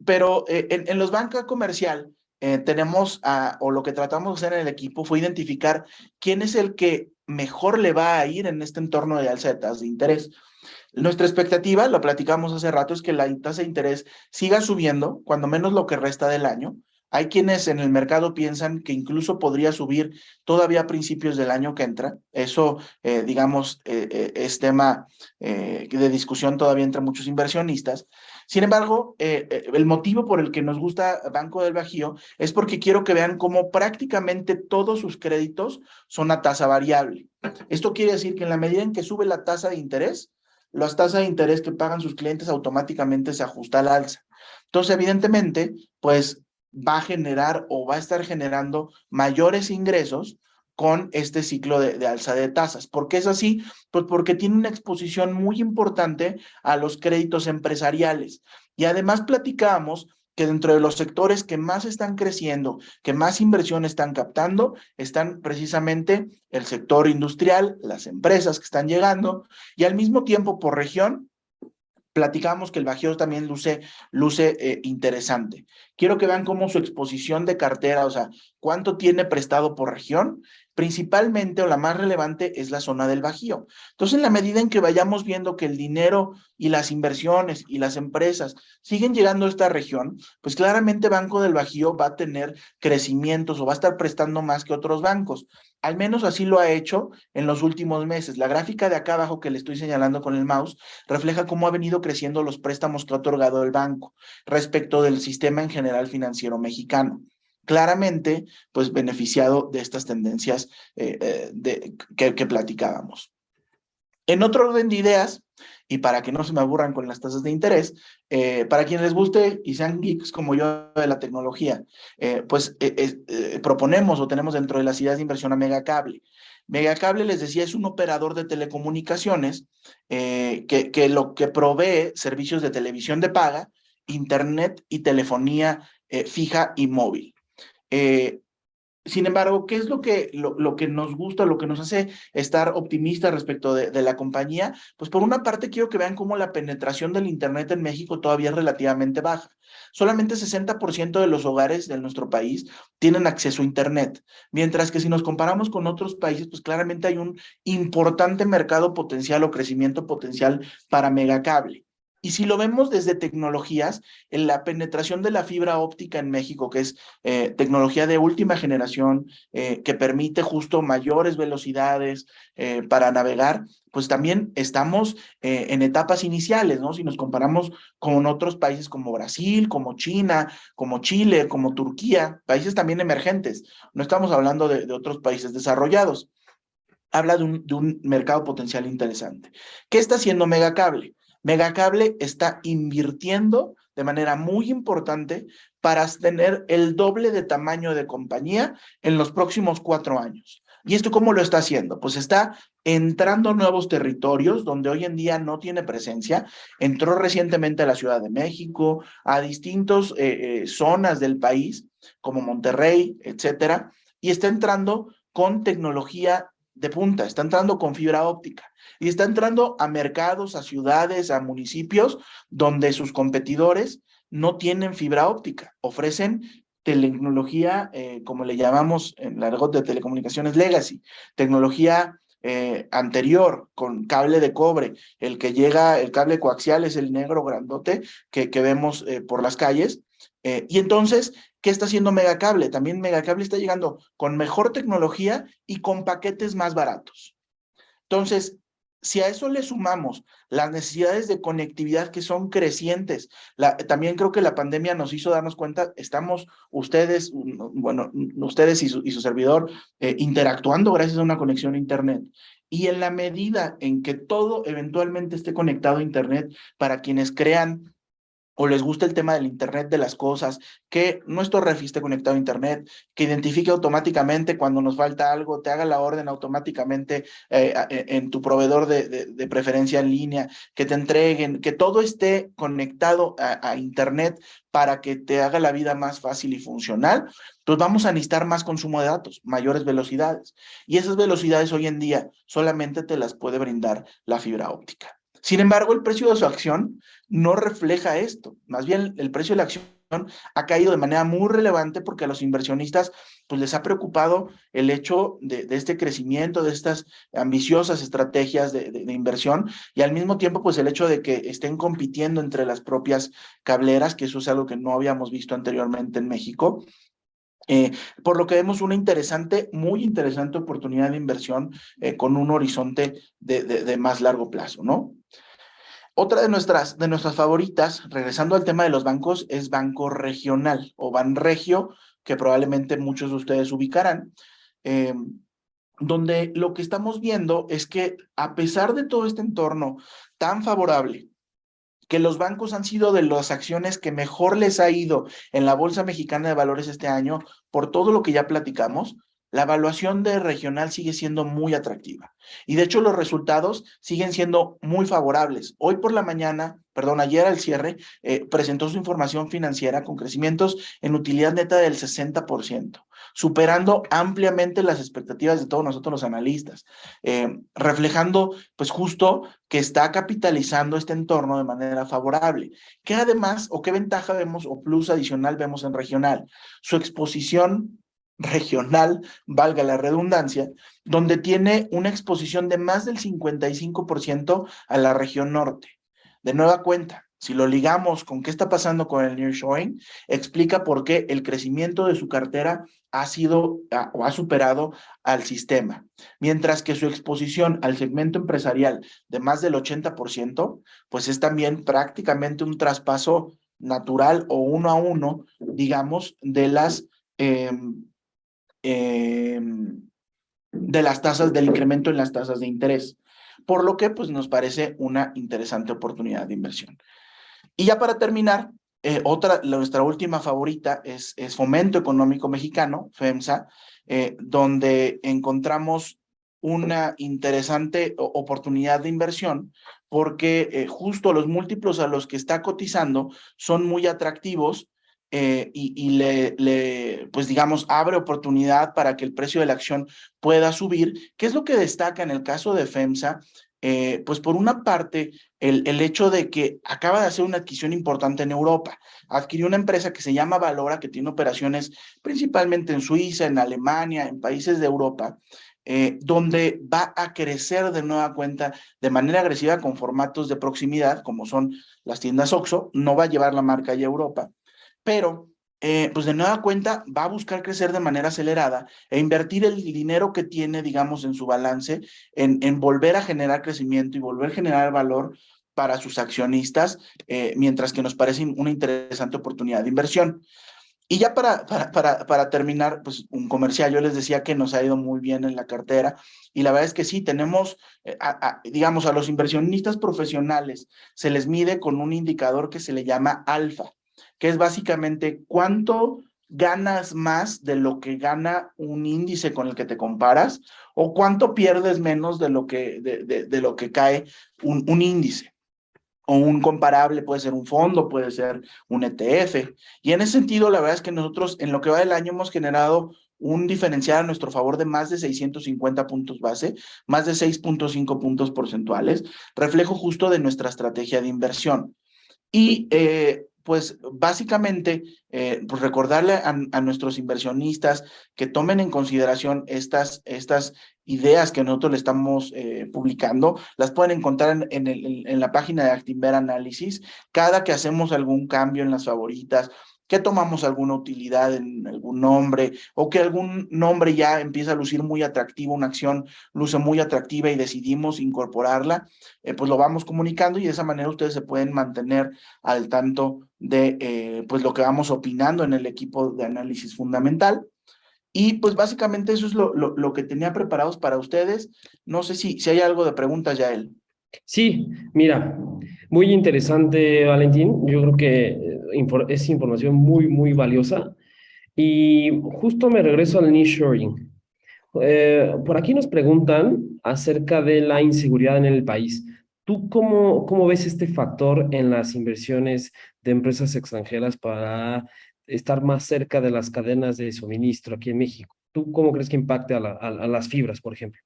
pero en los bancos comercial tenemos, o lo que tratamos de hacer en el equipo fue identificar quién es el que mejor le va a ir en este entorno de alza de tasas de interés. Nuestra expectativa, lo platicamos hace rato, es que la tasa de interés siga subiendo, cuando menos lo que resta del año. Hay quienes en el mercado piensan que incluso podría subir todavía a principios del año que entra. Eso, digamos, es tema de discusión todavía entre muchos inversionistas. Sin embargo, el motivo por el que nos gusta Banco del Bajío es porque quiero que vean cómo prácticamente todos sus créditos son a tasa variable. Esto quiere decir que en la medida en que sube la tasa de interés, las tasas de interés que pagan sus clientes automáticamente se ajusta al alza. Entonces, evidentemente, pues va a generar o va a estar generando mayores ingresos con este ciclo de alza de tasas. ¿Por qué es así? Pues porque tiene una exposición muy importante a los créditos empresariales. Y además platicamos que dentro de los sectores que más están creciendo, que más inversión están captando, están precisamente el sector industrial, las empresas que están llegando, y al mismo tiempo por región, platicamos que el Bajío también luce interesante. Quiero que vean cómo su exposición de cartera, o sea, cuánto tiene prestado por región, principalmente o la más relevante es la zona del Bajío. Entonces, en la medida en que vayamos viendo que el dinero y las inversiones y las empresas siguen llegando a esta región, pues claramente Banco del Bajío va a tener crecimientos o va a estar prestando más que otros bancos. Al menos así lo ha hecho en los últimos meses. La gráfica de acá abajo que le estoy señalando con el mouse refleja cómo ha venido creciendo los préstamos que ha otorgado el banco respecto del sistema en general financiero mexicano. Claramente, pues beneficiado de estas tendencias que platicábamos. En otro orden de ideas, y para que no se me aburran con las tasas de interés, para quienes les guste y sean geeks como yo de la tecnología, proponemos o tenemos dentro de las ideas de inversión a Megacable. Megacable, les decía, es un operador de telecomunicaciones que lo que provee servicios de televisión de paga, internet y telefonía fija y móvil. Sin embargo, ¿qué es lo que nos gusta, lo que nos hace estar optimistas respecto de la compañía? Pues por una parte quiero que vean cómo la penetración del Internet en México todavía es relativamente baja. Solamente 60% de los hogares de nuestro país tienen acceso a Internet, mientras que si nos comparamos con otros países, pues claramente hay un importante mercado potencial o crecimiento potencial para Megacable. Y si lo vemos desde tecnologías, en la penetración de la fibra óptica en México, que es tecnología de última generación, que permite justo mayores velocidades para navegar, pues también estamos en etapas iniciales, ¿no? Si nos comparamos con otros países como Brasil, como China, como Chile, como Turquía, países también emergentes, no estamos hablando de otros países desarrollados. Habla de un mercado potencial interesante. ¿Qué está haciendo Megacable? Megacable está invirtiendo de manera muy importante para tener el doble de tamaño de compañía en los próximos 4 años. ¿Y esto cómo lo está haciendo? Pues está entrando a nuevos territorios donde hoy en día no tiene presencia. Entró recientemente a la Ciudad de México, a distintas zonas del país, como Monterrey, etcétera, y está entrando con tecnología de punta, está entrando con fibra óptica y está entrando a mercados, a ciudades, a municipios donde sus competidores no tienen fibra óptica, ofrecen tecnología, como le llamamos en el argot de telecomunicaciones, legacy, tecnología anterior, con cable de cobre, el que llega, el cable coaxial es el negro grandote que vemos por las calles, y entonces, ¿qué está haciendo Megacable? También Megacable está llegando con mejor tecnología y con paquetes más baratos. Entonces, si a eso le sumamos las necesidades de conectividad que son crecientes, también creo que la pandemia nos hizo darnos cuenta, estamos ustedes, bueno, ustedes y su servidor interactuando gracias a una conexión a Internet. Y en la medida en que todo eventualmente esté conectado a Internet, para quienes crean o les gusta el tema del Internet de las cosas, que nuestro refri esté conectado a Internet, que identifique automáticamente cuando nos falta algo, te haga la orden automáticamente en tu proveedor de preferencia en línea, que te entreguen, que todo esté conectado a Internet para que te haga la vida más fácil y funcional, pues vamos a necesitar más consumo de datos, mayores velocidades. Y esas velocidades hoy en día solamente te las puede brindar la fibra óptica. Sin embargo, el precio de su acción no refleja esto. Más bien, el precio de la acción ha caído de manera muy relevante porque a los inversionistas pues les ha preocupado el hecho de este crecimiento, de estas ambiciosas estrategias de inversión y al mismo tiempo pues el hecho de que estén compitiendo entre las propias cableras, que eso es algo que no habíamos visto anteriormente en México. Por lo que vemos una interesante, muy interesante oportunidad de inversión con un horizonte de más largo plazo, ¿no? Otra de nuestras favoritas, regresando al tema de los bancos, es Banco Regional o Banregio, que probablemente muchos de ustedes ubicarán, eh, donde lo que estamos viendo es que a pesar de todo este entorno tan favorable, que los bancos han sido de las acciones que mejor les ha ido en la Bolsa Mexicana de Valores este año, por todo lo que ya platicamos, la evaluación de regional sigue siendo muy atractiva. Y de hecho los resultados siguen siendo muy favorables. Hoy por la mañana, perdón, ayer al cierre, presentó su información financiera con crecimientos en utilidad neta del 60%, superando ampliamente las expectativas de todos nosotros los analistas, reflejando pues justo que está capitalizando este entorno de manera favorable. ¿Qué además o qué ventaja vemos o plus adicional vemos en regional? Su exposición regional, valga la redundancia, donde tiene una exposición de más del 55% a la región norte. De nueva cuenta, si lo ligamos con qué está pasando con el nearshoring, explica por qué el crecimiento de su cartera ha sido o ha superado al sistema, mientras que su exposición al segmento empresarial de más del 80%, pues es también prácticamente un traspaso natural o uno a uno, digamos, eh, eh, de las tasas, del incremento en las tasas de interés, por lo que pues nos parece una interesante oportunidad de inversión. Y ya para terminar, nuestra última favorita es Fomento Económico Mexicano, FEMSA, donde encontramos una interesante oportunidad de inversión porque justo los múltiplos a los que está cotizando son muy atractivos pues digamos, abre oportunidad para que el precio de la acción pueda subir. ¿Qué es lo que destaca en el caso de FEMSA? Pues por una parte, el hecho de que acaba de hacer una adquisición importante en Europa. Adquirió una empresa que se llama Valora, que tiene operaciones principalmente en Suiza, en Alemania, en países de Europa, donde va a crecer de nueva cuenta de manera agresiva con formatos de proximidad, como son las tiendas OXXO. No va a llevar la marca allá a Europa, pero pues de nueva cuenta va a buscar crecer de manera acelerada e invertir el dinero que tiene, digamos, en su balance en volver a generar crecimiento y volver a generar valor para sus accionistas, mientras que nos parece una interesante oportunidad de inversión. Y ya para terminar, pues un comercial, yo les decía que nos ha ido muy bien en la cartera y la verdad es que sí, tenemos, digamos, a los inversionistas profesionales se les mide con un indicador que se le llama alfa, que es básicamente cuánto ganas más de lo que gana un índice con el que te comparas o cuánto pierdes menos de lo que cae un índice o un comparable, puede ser un fondo, puede ser un ETF. Y en ese sentido, la verdad es que nosotros en lo que va del año hemos generado un diferencial a nuestro favor de más de 650 puntos base, más de 6.5 puntos porcentuales, reflejo justo de nuestra estrategia de inversión. Y pues básicamente, pues recordarle a nuestros inversionistas que tomen en consideración estas ideas que nosotros le estamos publicando, las pueden encontrar en la página de Actinver Análisis. Cada que hacemos algún cambio en las favoritas, que tomamos alguna utilidad en algún nombre o que algún nombre ya empieza a lucir muy atractivo, una acción luce muy atractiva y decidimos incorporarla, pues lo vamos comunicando y de esa manera ustedes se pueden mantener al tanto de pues lo que vamos opinando en el equipo de análisis fundamental. Y pues básicamente eso es lo que tenía preparados para ustedes. No sé si hay algo de preguntas, Yael. Sí, mira, muy interesante, Valentín. Yo creo que es información muy, muy valiosa. Y justo me regreso al nearshoring. Por aquí nos preguntan acerca de la inseguridad en el país. ¿Tú cómo ves este factor en las inversiones de empresas extranjeras para estar más cerca de las cadenas de suministro aquí en México? ¿Tú cómo crees que impacte a las fibras, por ejemplo?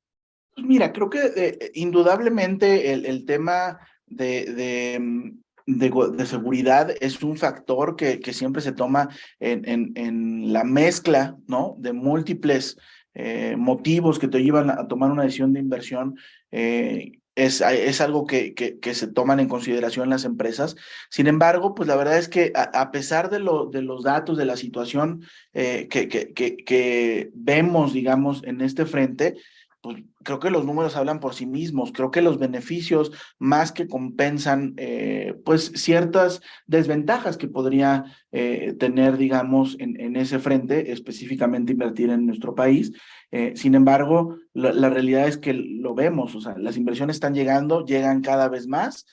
Pues mira, creo que indudablemente el tema de seguridad es un factor que siempre se toma en la mezcla, ¿no? De múltiples motivos que te llevan a tomar una decisión de inversión. Es algo que se toman en consideración las empresas. Sin embargo, pues la verdad es que a pesar de los datos, de la situación que vemos, digamos, en este frente, pues creo que los números hablan por sí mismos. Creo que los beneficios más que compensan pues ciertas desventajas que podría tener, digamos, en ese frente, específicamente invertir en nuestro país. Sin embargo, la realidad es que lo vemos, o sea, las inversiones están llegando, llegan cada vez más,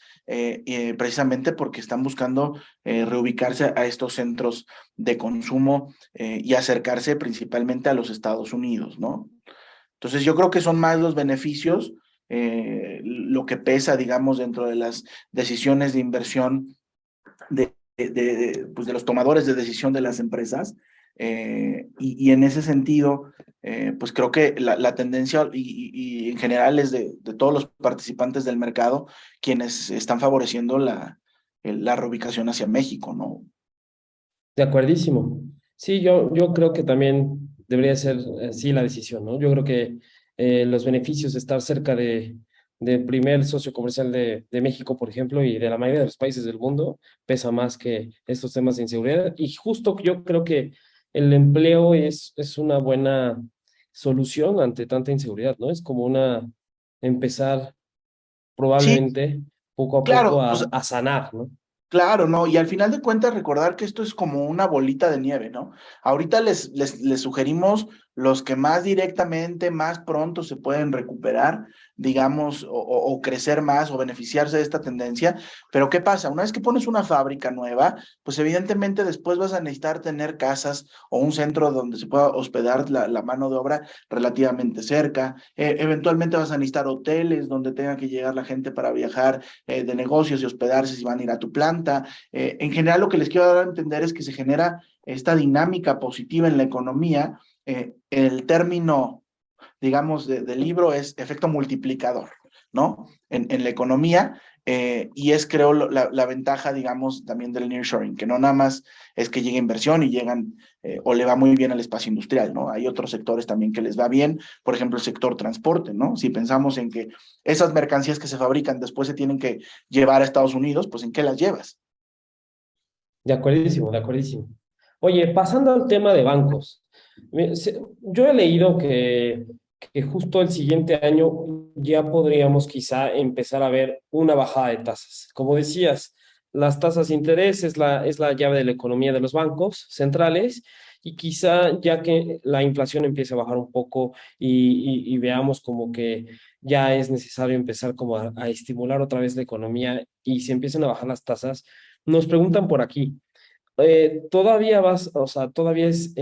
precisamente porque están buscando reubicarse a estos centros de consumo y acercarse principalmente a los Estados Unidos, ¿no? Entonces yo creo que son más los beneficios, lo que pesa, digamos, dentro de las decisiones de inversión pues de los tomadores de decisión de las empresas. Y en ese sentido, pues creo que la tendencia y en general es de todos los participantes del mercado quienes están favoreciendo la reubicación hacia México, ¿no? De acuerdísimo. Sí, yo creo que también debería ser así la decisión, ¿no? Yo creo que los beneficios de estar cerca del primer socio comercial de México, por ejemplo, y de la mayoría de los países del mundo, pesa más que estos temas de inseguridad. Y justo yo creo que el empleo es una buena solución ante tanta inseguridad, ¿no? Es como empezar Sí, probablemente poco a poco claro, o sea, a sanar, ¿no? claro, no, y al final de cuentas recordar que esto es como una bolita de nieve, ¿no? Ahorita les sugerimos los que más directamente, más pronto se pueden recuperar, digamos, o crecer más o beneficiarse de esta tendencia, pero ¿qué pasa? Una vez que pones una fábrica nueva, pues evidentemente después vas a necesitar tener casas o un centro donde se pueda hospedar la mano de obra relativamente cerca, eventualmente vas a necesitar hoteles donde tenga que llegar la gente para viajar de negocios y hospedarse si van a ir a tu planta. En general, lo que les quiero dar a entender es que se genera esta dinámica positiva en la economía. El término, digamos, del libro es efecto multiplicador, ¿no? En la economía. Y es, creo, la ventaja, digamos, también del nearshoring, que no nada más es que llegue inversión y llegan o le va muy bien al espacio industrial, ¿no? Hay otros sectores también que les va bien, por ejemplo, el sector transporte, ¿no? Si pensamos en que esas mercancías que se fabrican después se tienen que llevar a Estados Unidos, pues ¿en qué las llevas? De acuerdísimo, de acuerdísimo. Oye, pasando al tema de bancos, yo he leído que justo el siguiente año ya podríamos quizá empezar a ver una bajada de tasas. Como decías, las tasas de interés es la llave de la economía de los bancos centrales y quizá ya que la inflación empiece a bajar un poco y veamos como que ya es necesario empezar como a estimular otra vez la economía y se empiecen a bajar las tasas, nos preguntan por aquí. ¿Todavía o sea, todavía es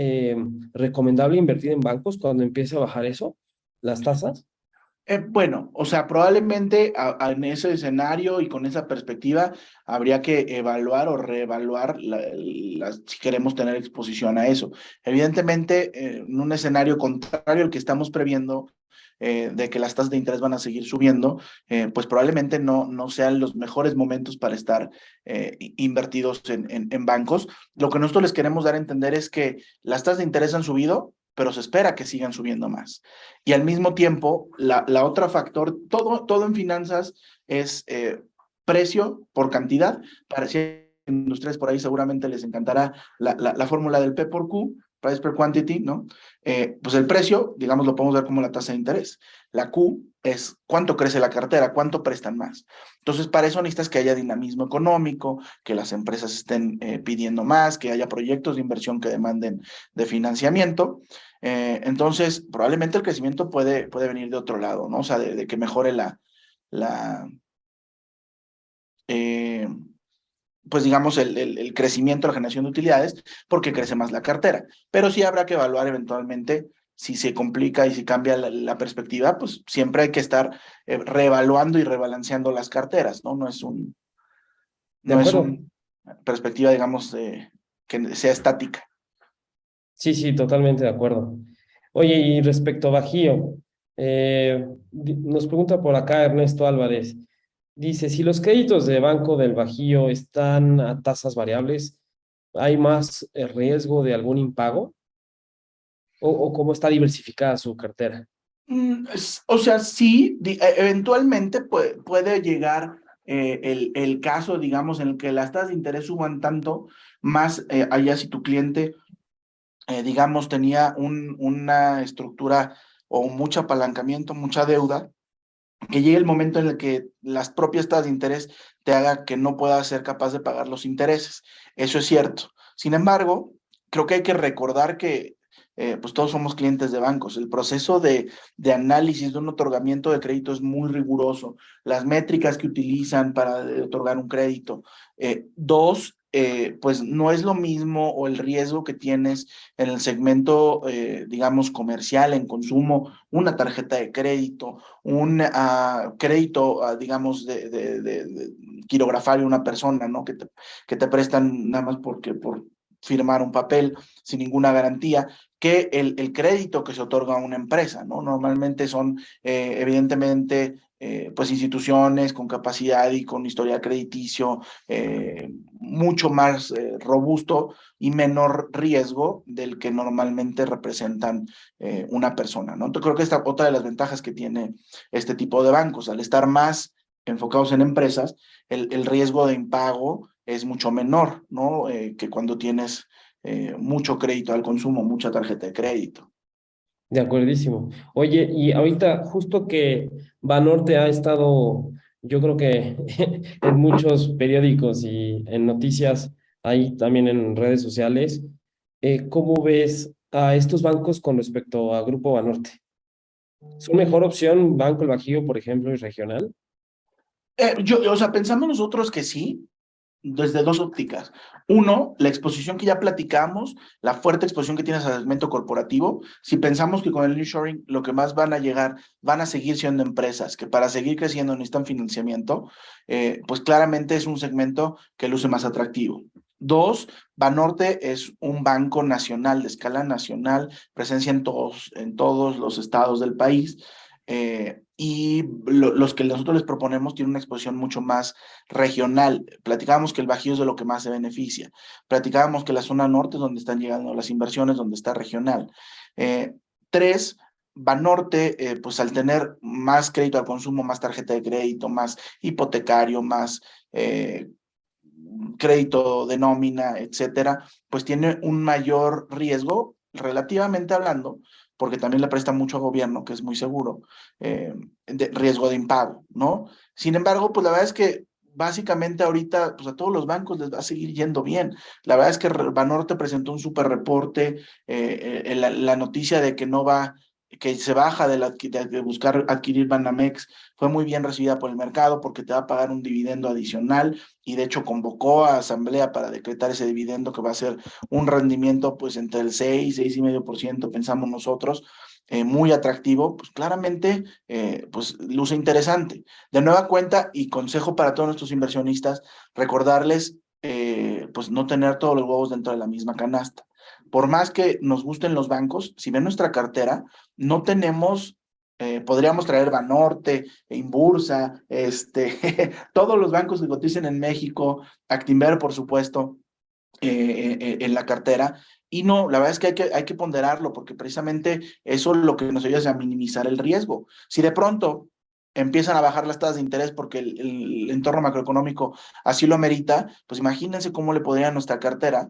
recomendable invertir en bancos cuando empiece a bajar eso, las tasas? Bueno, o sea, probablemente en ese escenario y con esa perspectiva habría que evaluar o reevaluar si queremos tener exposición a eso. Evidentemente, en un escenario contrario al que estamos previendo, de que las tasas de interés van a seguir subiendo, pues probablemente no sean los mejores momentos para estar invertidos en bancos. Lo que nosotros les queremos dar a entender es que las tasas de interés han subido, pero se espera que sigan subiendo más. Y al mismo tiempo, la otra factor, todo en finanzas es precio por cantidad. Para si hay industriales por ahí seguramente les encantará la fórmula del P por Q, price per quantity, ¿no? Pues el precio, digamos, lo podemos ver como la tasa de interés. La Q es cuánto crece la cartera, cuánto prestan más. Entonces, para eso necesitas que haya dinamismo económico, que las empresas estén pidiendo más, que haya proyectos de inversión que demanden de financiamiento. Entonces, probablemente el crecimiento puede venir de otro lado, ¿no? O sea, de que mejore la eh, pues digamos, el crecimiento, la generación de utilidades, porque crece más la cartera. Pero sí habrá que evaluar eventualmente si se complica y si cambia la perspectiva, pues siempre hay que estar reevaluando y rebalanceando las carteras, ¿no? ¿De No es acuerdo? un perspectiva, digamos, que sea estática. Sí, sí, totalmente de acuerdo. Oye, y respecto a Bajío, nos pregunta por acá Ernesto Álvarez. Dice, si los créditos de Banco del Bajío están a tasas variables, ¿hay más riesgo de algún impago? O cómo está diversificada su cartera? O sea, sí, eventualmente puede llegar el caso, digamos, en el que las tasas de interés suban tanto, más allá si tu cliente digamos, tenía una estructura o mucho apalancamiento, mucha deuda, que llegue el momento en el que las propias tasas de interés te haga que no puedas ser capaz de pagar los intereses. Eso es cierto. Sin embargo, creo que hay que recordar que pues todos somos clientes de bancos. El proceso de análisis de un otorgamiento de crédito es muy riguroso. Las métricas que utilizan para otorgar un crédito. Dos, pues no es lo mismo o el riesgo que tienes en el segmento, digamos, comercial, en consumo, una tarjeta de crédito, un crédito, digamos, de quirografario a una persona, ¿no? Que te prestan nada más por firmar un papel sin ninguna garantía, que el crédito que se otorga a una empresa, ¿no? Normalmente son, evidentemente, pues instituciones con capacidad y con historial crediticio mucho más robusto y menor riesgo del que normalmente representan una persona, ¿no? Entonces creo que esta otra de las ventajas que tiene este tipo de bancos, al estar más enfocados en empresas, el riesgo de impago es mucho menor, ¿no? Que cuando tienes mucho crédito al consumo, mucha tarjeta de crédito. De acuerdísimo. Oye, y ahorita justo que Banorte ha estado, yo creo que en muchos periódicos y en noticias, ahí también en redes sociales, ¿cómo ves a estos bancos con respecto a Grupo Banorte? ¿Son mejor opción Banco El Bajío, por ejemplo, y regional? O sea, pensamos nosotros que sí, desde dos ópticas. Uno, la exposición que ya platicamos, la fuerte exposición que tienes al segmento corporativo. Si pensamos que con el nearshoring lo que más van a llegar, van a seguir siendo empresas que para seguir creciendo necesitan financiamiento, pues claramente es un segmento que luce más atractivo. Dos, Banorte es un banco nacional, de escala nacional, presencia en todos los estados del país. Y los que nosotros les proponemos tienen una exposición mucho más regional. Platicábamos que el Bajío es de lo que más se beneficia. Platicábamos que la zona norte es donde están llegando las inversiones, donde está regional. Tres, Banorte, pues al tener más crédito al consumo, más tarjeta de crédito, más hipotecario, más crédito de nómina, etcétera, pues tiene un mayor riesgo, relativamente hablando, porque también le presta mucho a gobierno, que es muy seguro, de riesgo de impago, ¿no? Sin embargo, pues la verdad es que básicamente ahorita, pues a todos los bancos les va a seguir yendo bien. La verdad es que Banorte presentó un super reporte, la noticia de que no va que se baja de buscar adquirir Banamex, fue muy bien recibida por el mercado porque te va a pagar un dividendo adicional y de hecho convocó a asamblea para decretar ese dividendo que va a ser un rendimiento pues entre el 6,5%, pensamos nosotros, muy atractivo, pues claramente pues luce interesante. De nueva cuenta y consejo para todos nuestros inversionistas, recordarles pues no tener todos los huevos dentro de la misma canasta. Por más que nos gusten los bancos, si ven nuestra cartera, no tenemos, podríamos traer Banorte, Inbursa, todos los bancos que cotizan en México, Actinver, por supuesto, en la cartera. Y no, la verdad es que hay que ponderarlo porque precisamente eso es lo que nos ayuda es a minimizar el riesgo. Si de pronto empiezan a bajar las tasas de interés porque el entorno macroeconómico así lo amerita, pues imagínense cómo le podría a nuestra cartera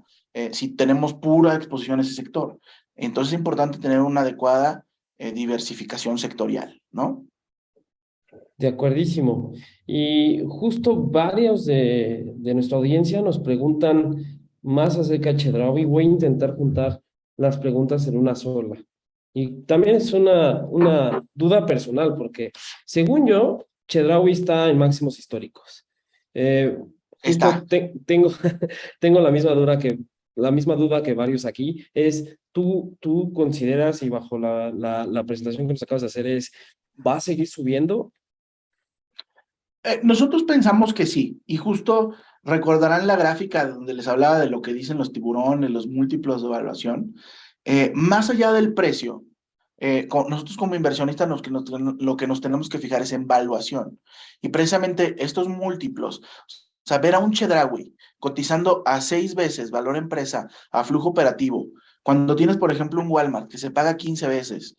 si tenemos pura exposición a ese sector. Entonces es importante tener una adecuada diversificación sectorial, ¿no? De acuerdísimo. Y justo varios de nuestra audiencia nos preguntan más acerca de Chedraui. Voy a intentar juntar las preguntas en una sola. Y también es una duda personal, porque según yo, Chedraui está en máximos históricos. Eh, Está. justo tengo, tengo la misma duda que varios aquí. ¿Tú consideras, y bajo la presentación que nos acabas de hacer, ¿va a seguir subiendo? Nosotros pensamos que sí, y justo recordarán la gráfica donde les hablaba de lo que dicen los tiburones, los múltiplos de evaluación. Más allá del precio, nosotros como inversionistas lo que nos tenemos que fijar es en valuación. Y precisamente estos múltiplos, o sea, ver a un Chedraui cotizando a 6 veces valor empresa a flujo operativo, cuando tienes, por ejemplo, un Walmart que se paga 15 veces,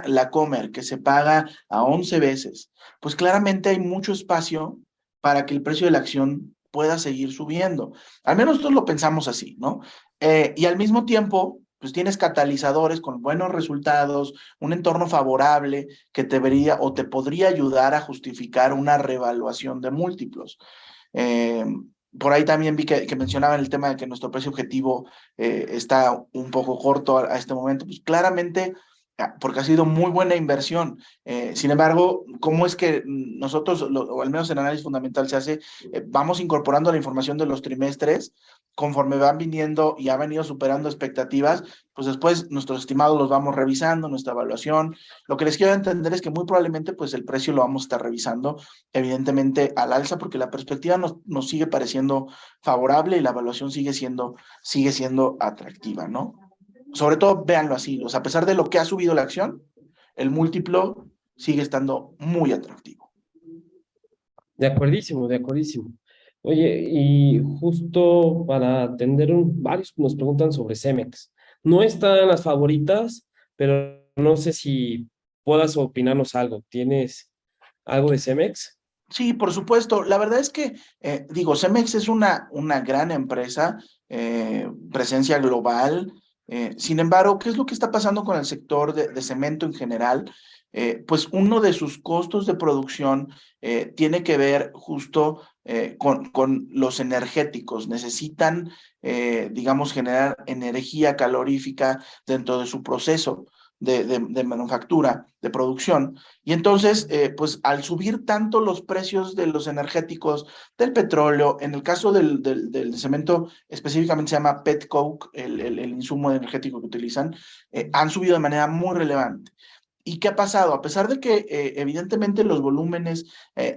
la Comer que se paga a 11 veces, pues claramente hay mucho espacio para que el precio de la acción pueda seguir subiendo. Al menos nosotros lo pensamos así, ¿no? Y al mismo tiempo, pues tienes catalizadores con buenos resultados, un entorno favorable que te vería o te podría ayudar a justificar una revaluación de múltiplos. Eh, por ahí también vi que mencionaban el tema de que nuestro precio objetivo está un poco corto a este momento. Pues claramente, porque ha sido muy buena inversión. Sin embargo, ¿cómo es que nosotros, o al menos en análisis fundamental se hace, vamos incorporando la información de los trimestres conforme van viniendo y ha venido superando expectativas, pues después nuestros estimados los vamos revisando, nuestra evaluación. Lo que les quiero entender es que muy probablemente pues el precio lo vamos a estar revisando evidentemente al alza porque la perspectiva nos sigue pareciendo favorable y la evaluación sigue siendo atractiva, ¿no? Sobre todo, véanlo así, o sea, a pesar de lo que ha subido la acción, el múltiplo sigue estando muy atractivo. De acuerdísimo, de acuerdísimo. Oye, y justo para atender varios nos preguntan sobre Cemex. No está en las favoritas, pero no sé si puedas opinarnos algo. ¿Tienes algo de Cemex? Sí, por supuesto. La verdad es que, digo, Cemex es una gran empresa, presencia global. Sin embargo, ¿qué es lo que está pasando con el sector de cemento en general? Pues uno de sus costos de producción tiene que ver justo con los energéticos. Necesitan, digamos, generar energía calorífica dentro de su proceso de manufactura, de producción. Y entonces, pues al subir tanto los precios de los energéticos, del petróleo, en el caso del cemento, específicamente se llama petcoke, el insumo energético que utilizan, han subido de manera muy relevante. ¿Y qué ha pasado? A pesar de que evidentemente los volúmenes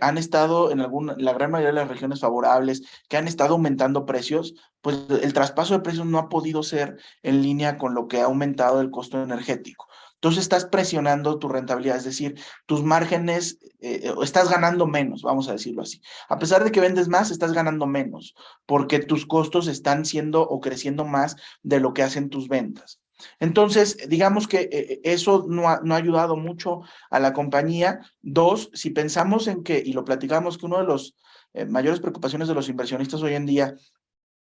han estado la gran mayoría de las regiones favorables, que han estado aumentando precios, pues el traspaso de precios no ha podido ser en línea con lo que ha aumentado el costo energético. Entonces estás presionando tu rentabilidad, es decir, tus márgenes, estás ganando menos, vamos a decirlo así. A pesar de que vendes más, estás ganando menos, porque tus costos están siendo o creciendo más de lo que hacen tus ventas. Entonces, digamos que eso no ha ayudado mucho a la compañía. Dos, si pensamos en que, y lo platicamos, que uno de los mayores preocupaciones de los inversionistas hoy en día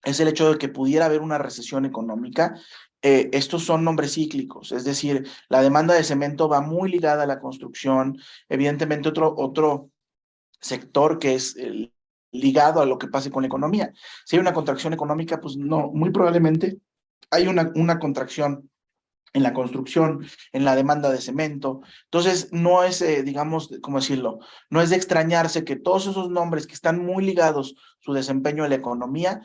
es el hecho de que pudiera haber una recesión económica. Estos son nombres cíclicos, es decir, la demanda de cemento va muy ligada a la construcción. Evidentemente, otro sector que es ligado a lo que pase con la economía. Si hay una contracción económica, pues no, muy probablemente hay una contracción en la construcción, en la demanda de cemento. Entonces, no es, digamos, ¿cómo decirlo? No es de extrañarse que todos esos nombres que están muy ligados su desempeño en la economía,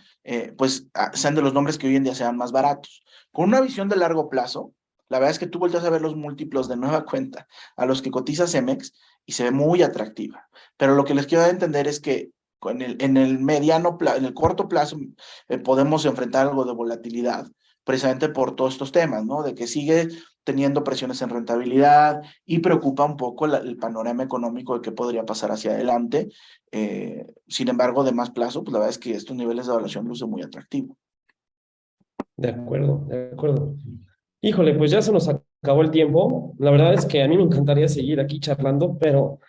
pues sean de los nombres que hoy en día sean más baratos. Con una visión de largo plazo, la verdad es que tú volteas a ver los múltiplos de nueva cuenta a los que cotiza Cemex y se ve muy atractiva. Pero lo que les quiero dar a entender es que en el mediano plazo, en el corto plazo, podemos enfrentar algo de volatilidad precisamente por todos estos temas, ¿no? De que sigue teniendo presiones en rentabilidad y preocupa un poco el panorama económico de qué podría pasar hacia adelante. Sin embargo, de más plazo, pues la verdad es que estos niveles de evaluación luce muy atractivo. De acuerdo, de acuerdo. Híjole, pues ya se nos acabó el tiempo. La verdad es que a mí me encantaría seguir aquí charlando, pero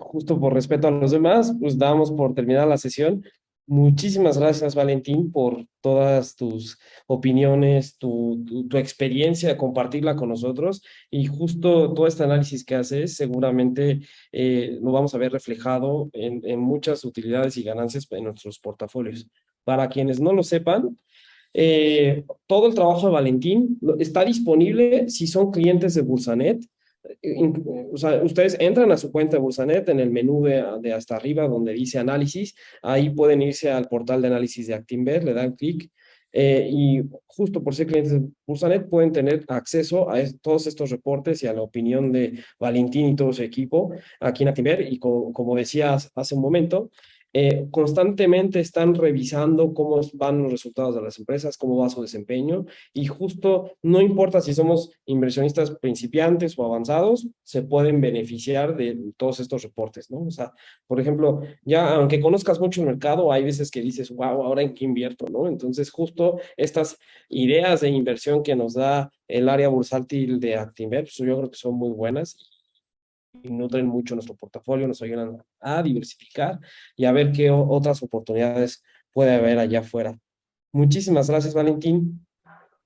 justo por respeto a los demás, pues damos por terminada la sesión. Muchísimas gracias, Valentín, por todas tus opiniones, tu experiencia, compartirla con nosotros y justo todo este análisis que haces, seguramente lo vamos a ver reflejado en muchas utilidades y ganancias en nuestros portafolios. Para quienes no lo sepan, todo el trabajo de Valentín está disponible si son clientes de Bursanet. O sea, ustedes entran a su cuenta de Bursanet en el menú de hasta arriba donde dice análisis. Ahí pueden irse al portal de análisis de Actinver, le dan clic. Y justo por ser clientes de Bursanet pueden tener acceso a todos estos reportes y a la opinión de Valentín y todo su equipo aquí en Actinver. Y como decías hace un momento, constantemente están revisando cómo van los resultados de las empresas, cómo va su desempeño y justo no importa si somos inversionistas principiantes o avanzados, se pueden beneficiar de todos estos reportes, ¿no? O sea, por ejemplo, ya aunque conozcas mucho el mercado, hay veces que dices, wow, ¿ahora en qué invierto, no? Entonces, justo estas ideas de inversión que nos da el área bursátil de Actinver, pues yo creo que son muy buenas y nutren mucho nuestro portafolio, nos ayudan a diversificar y a ver qué otras oportunidades puede haber allá afuera. Muchísimas gracias, Valentín.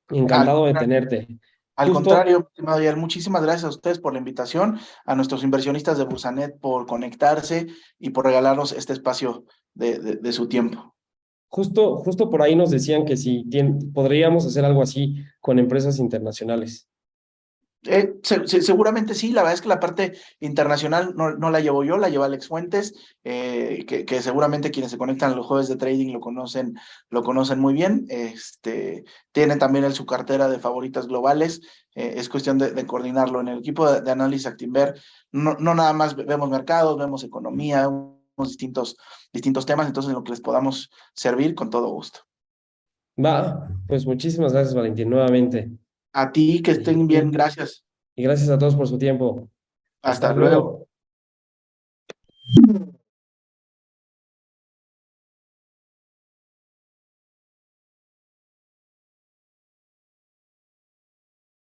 Al Encantado de contrario, tenerte. al Justo, contrario, estimado Yael, muchísimas gracias a ustedes por la invitación, a nuestros inversionistas de Bursanet por conectarse y por regalarnos este espacio de su tiempo. justo por ahí nos decían que si podríamos hacer algo así con empresas internacionales. Seguramente sí, la verdad es que la parte internacional no la llevo yo, la lleva Alex Fuentes, que seguramente quienes se conectan a los jueves de trading lo conocen muy bien. Tiene también su cartera de favoritas globales, es cuestión de coordinarlo. En el equipo de análisis Actinver no nada más vemos mercados, vemos economía, vemos distintos temas, entonces en lo que les podamos servir, con todo gusto. Va, pues muchísimas gracias, Valentín, nuevamente. A ti, que estén bien, Y, gracias. y gracias a todos por su tiempo. Hasta Hasta luego. luego.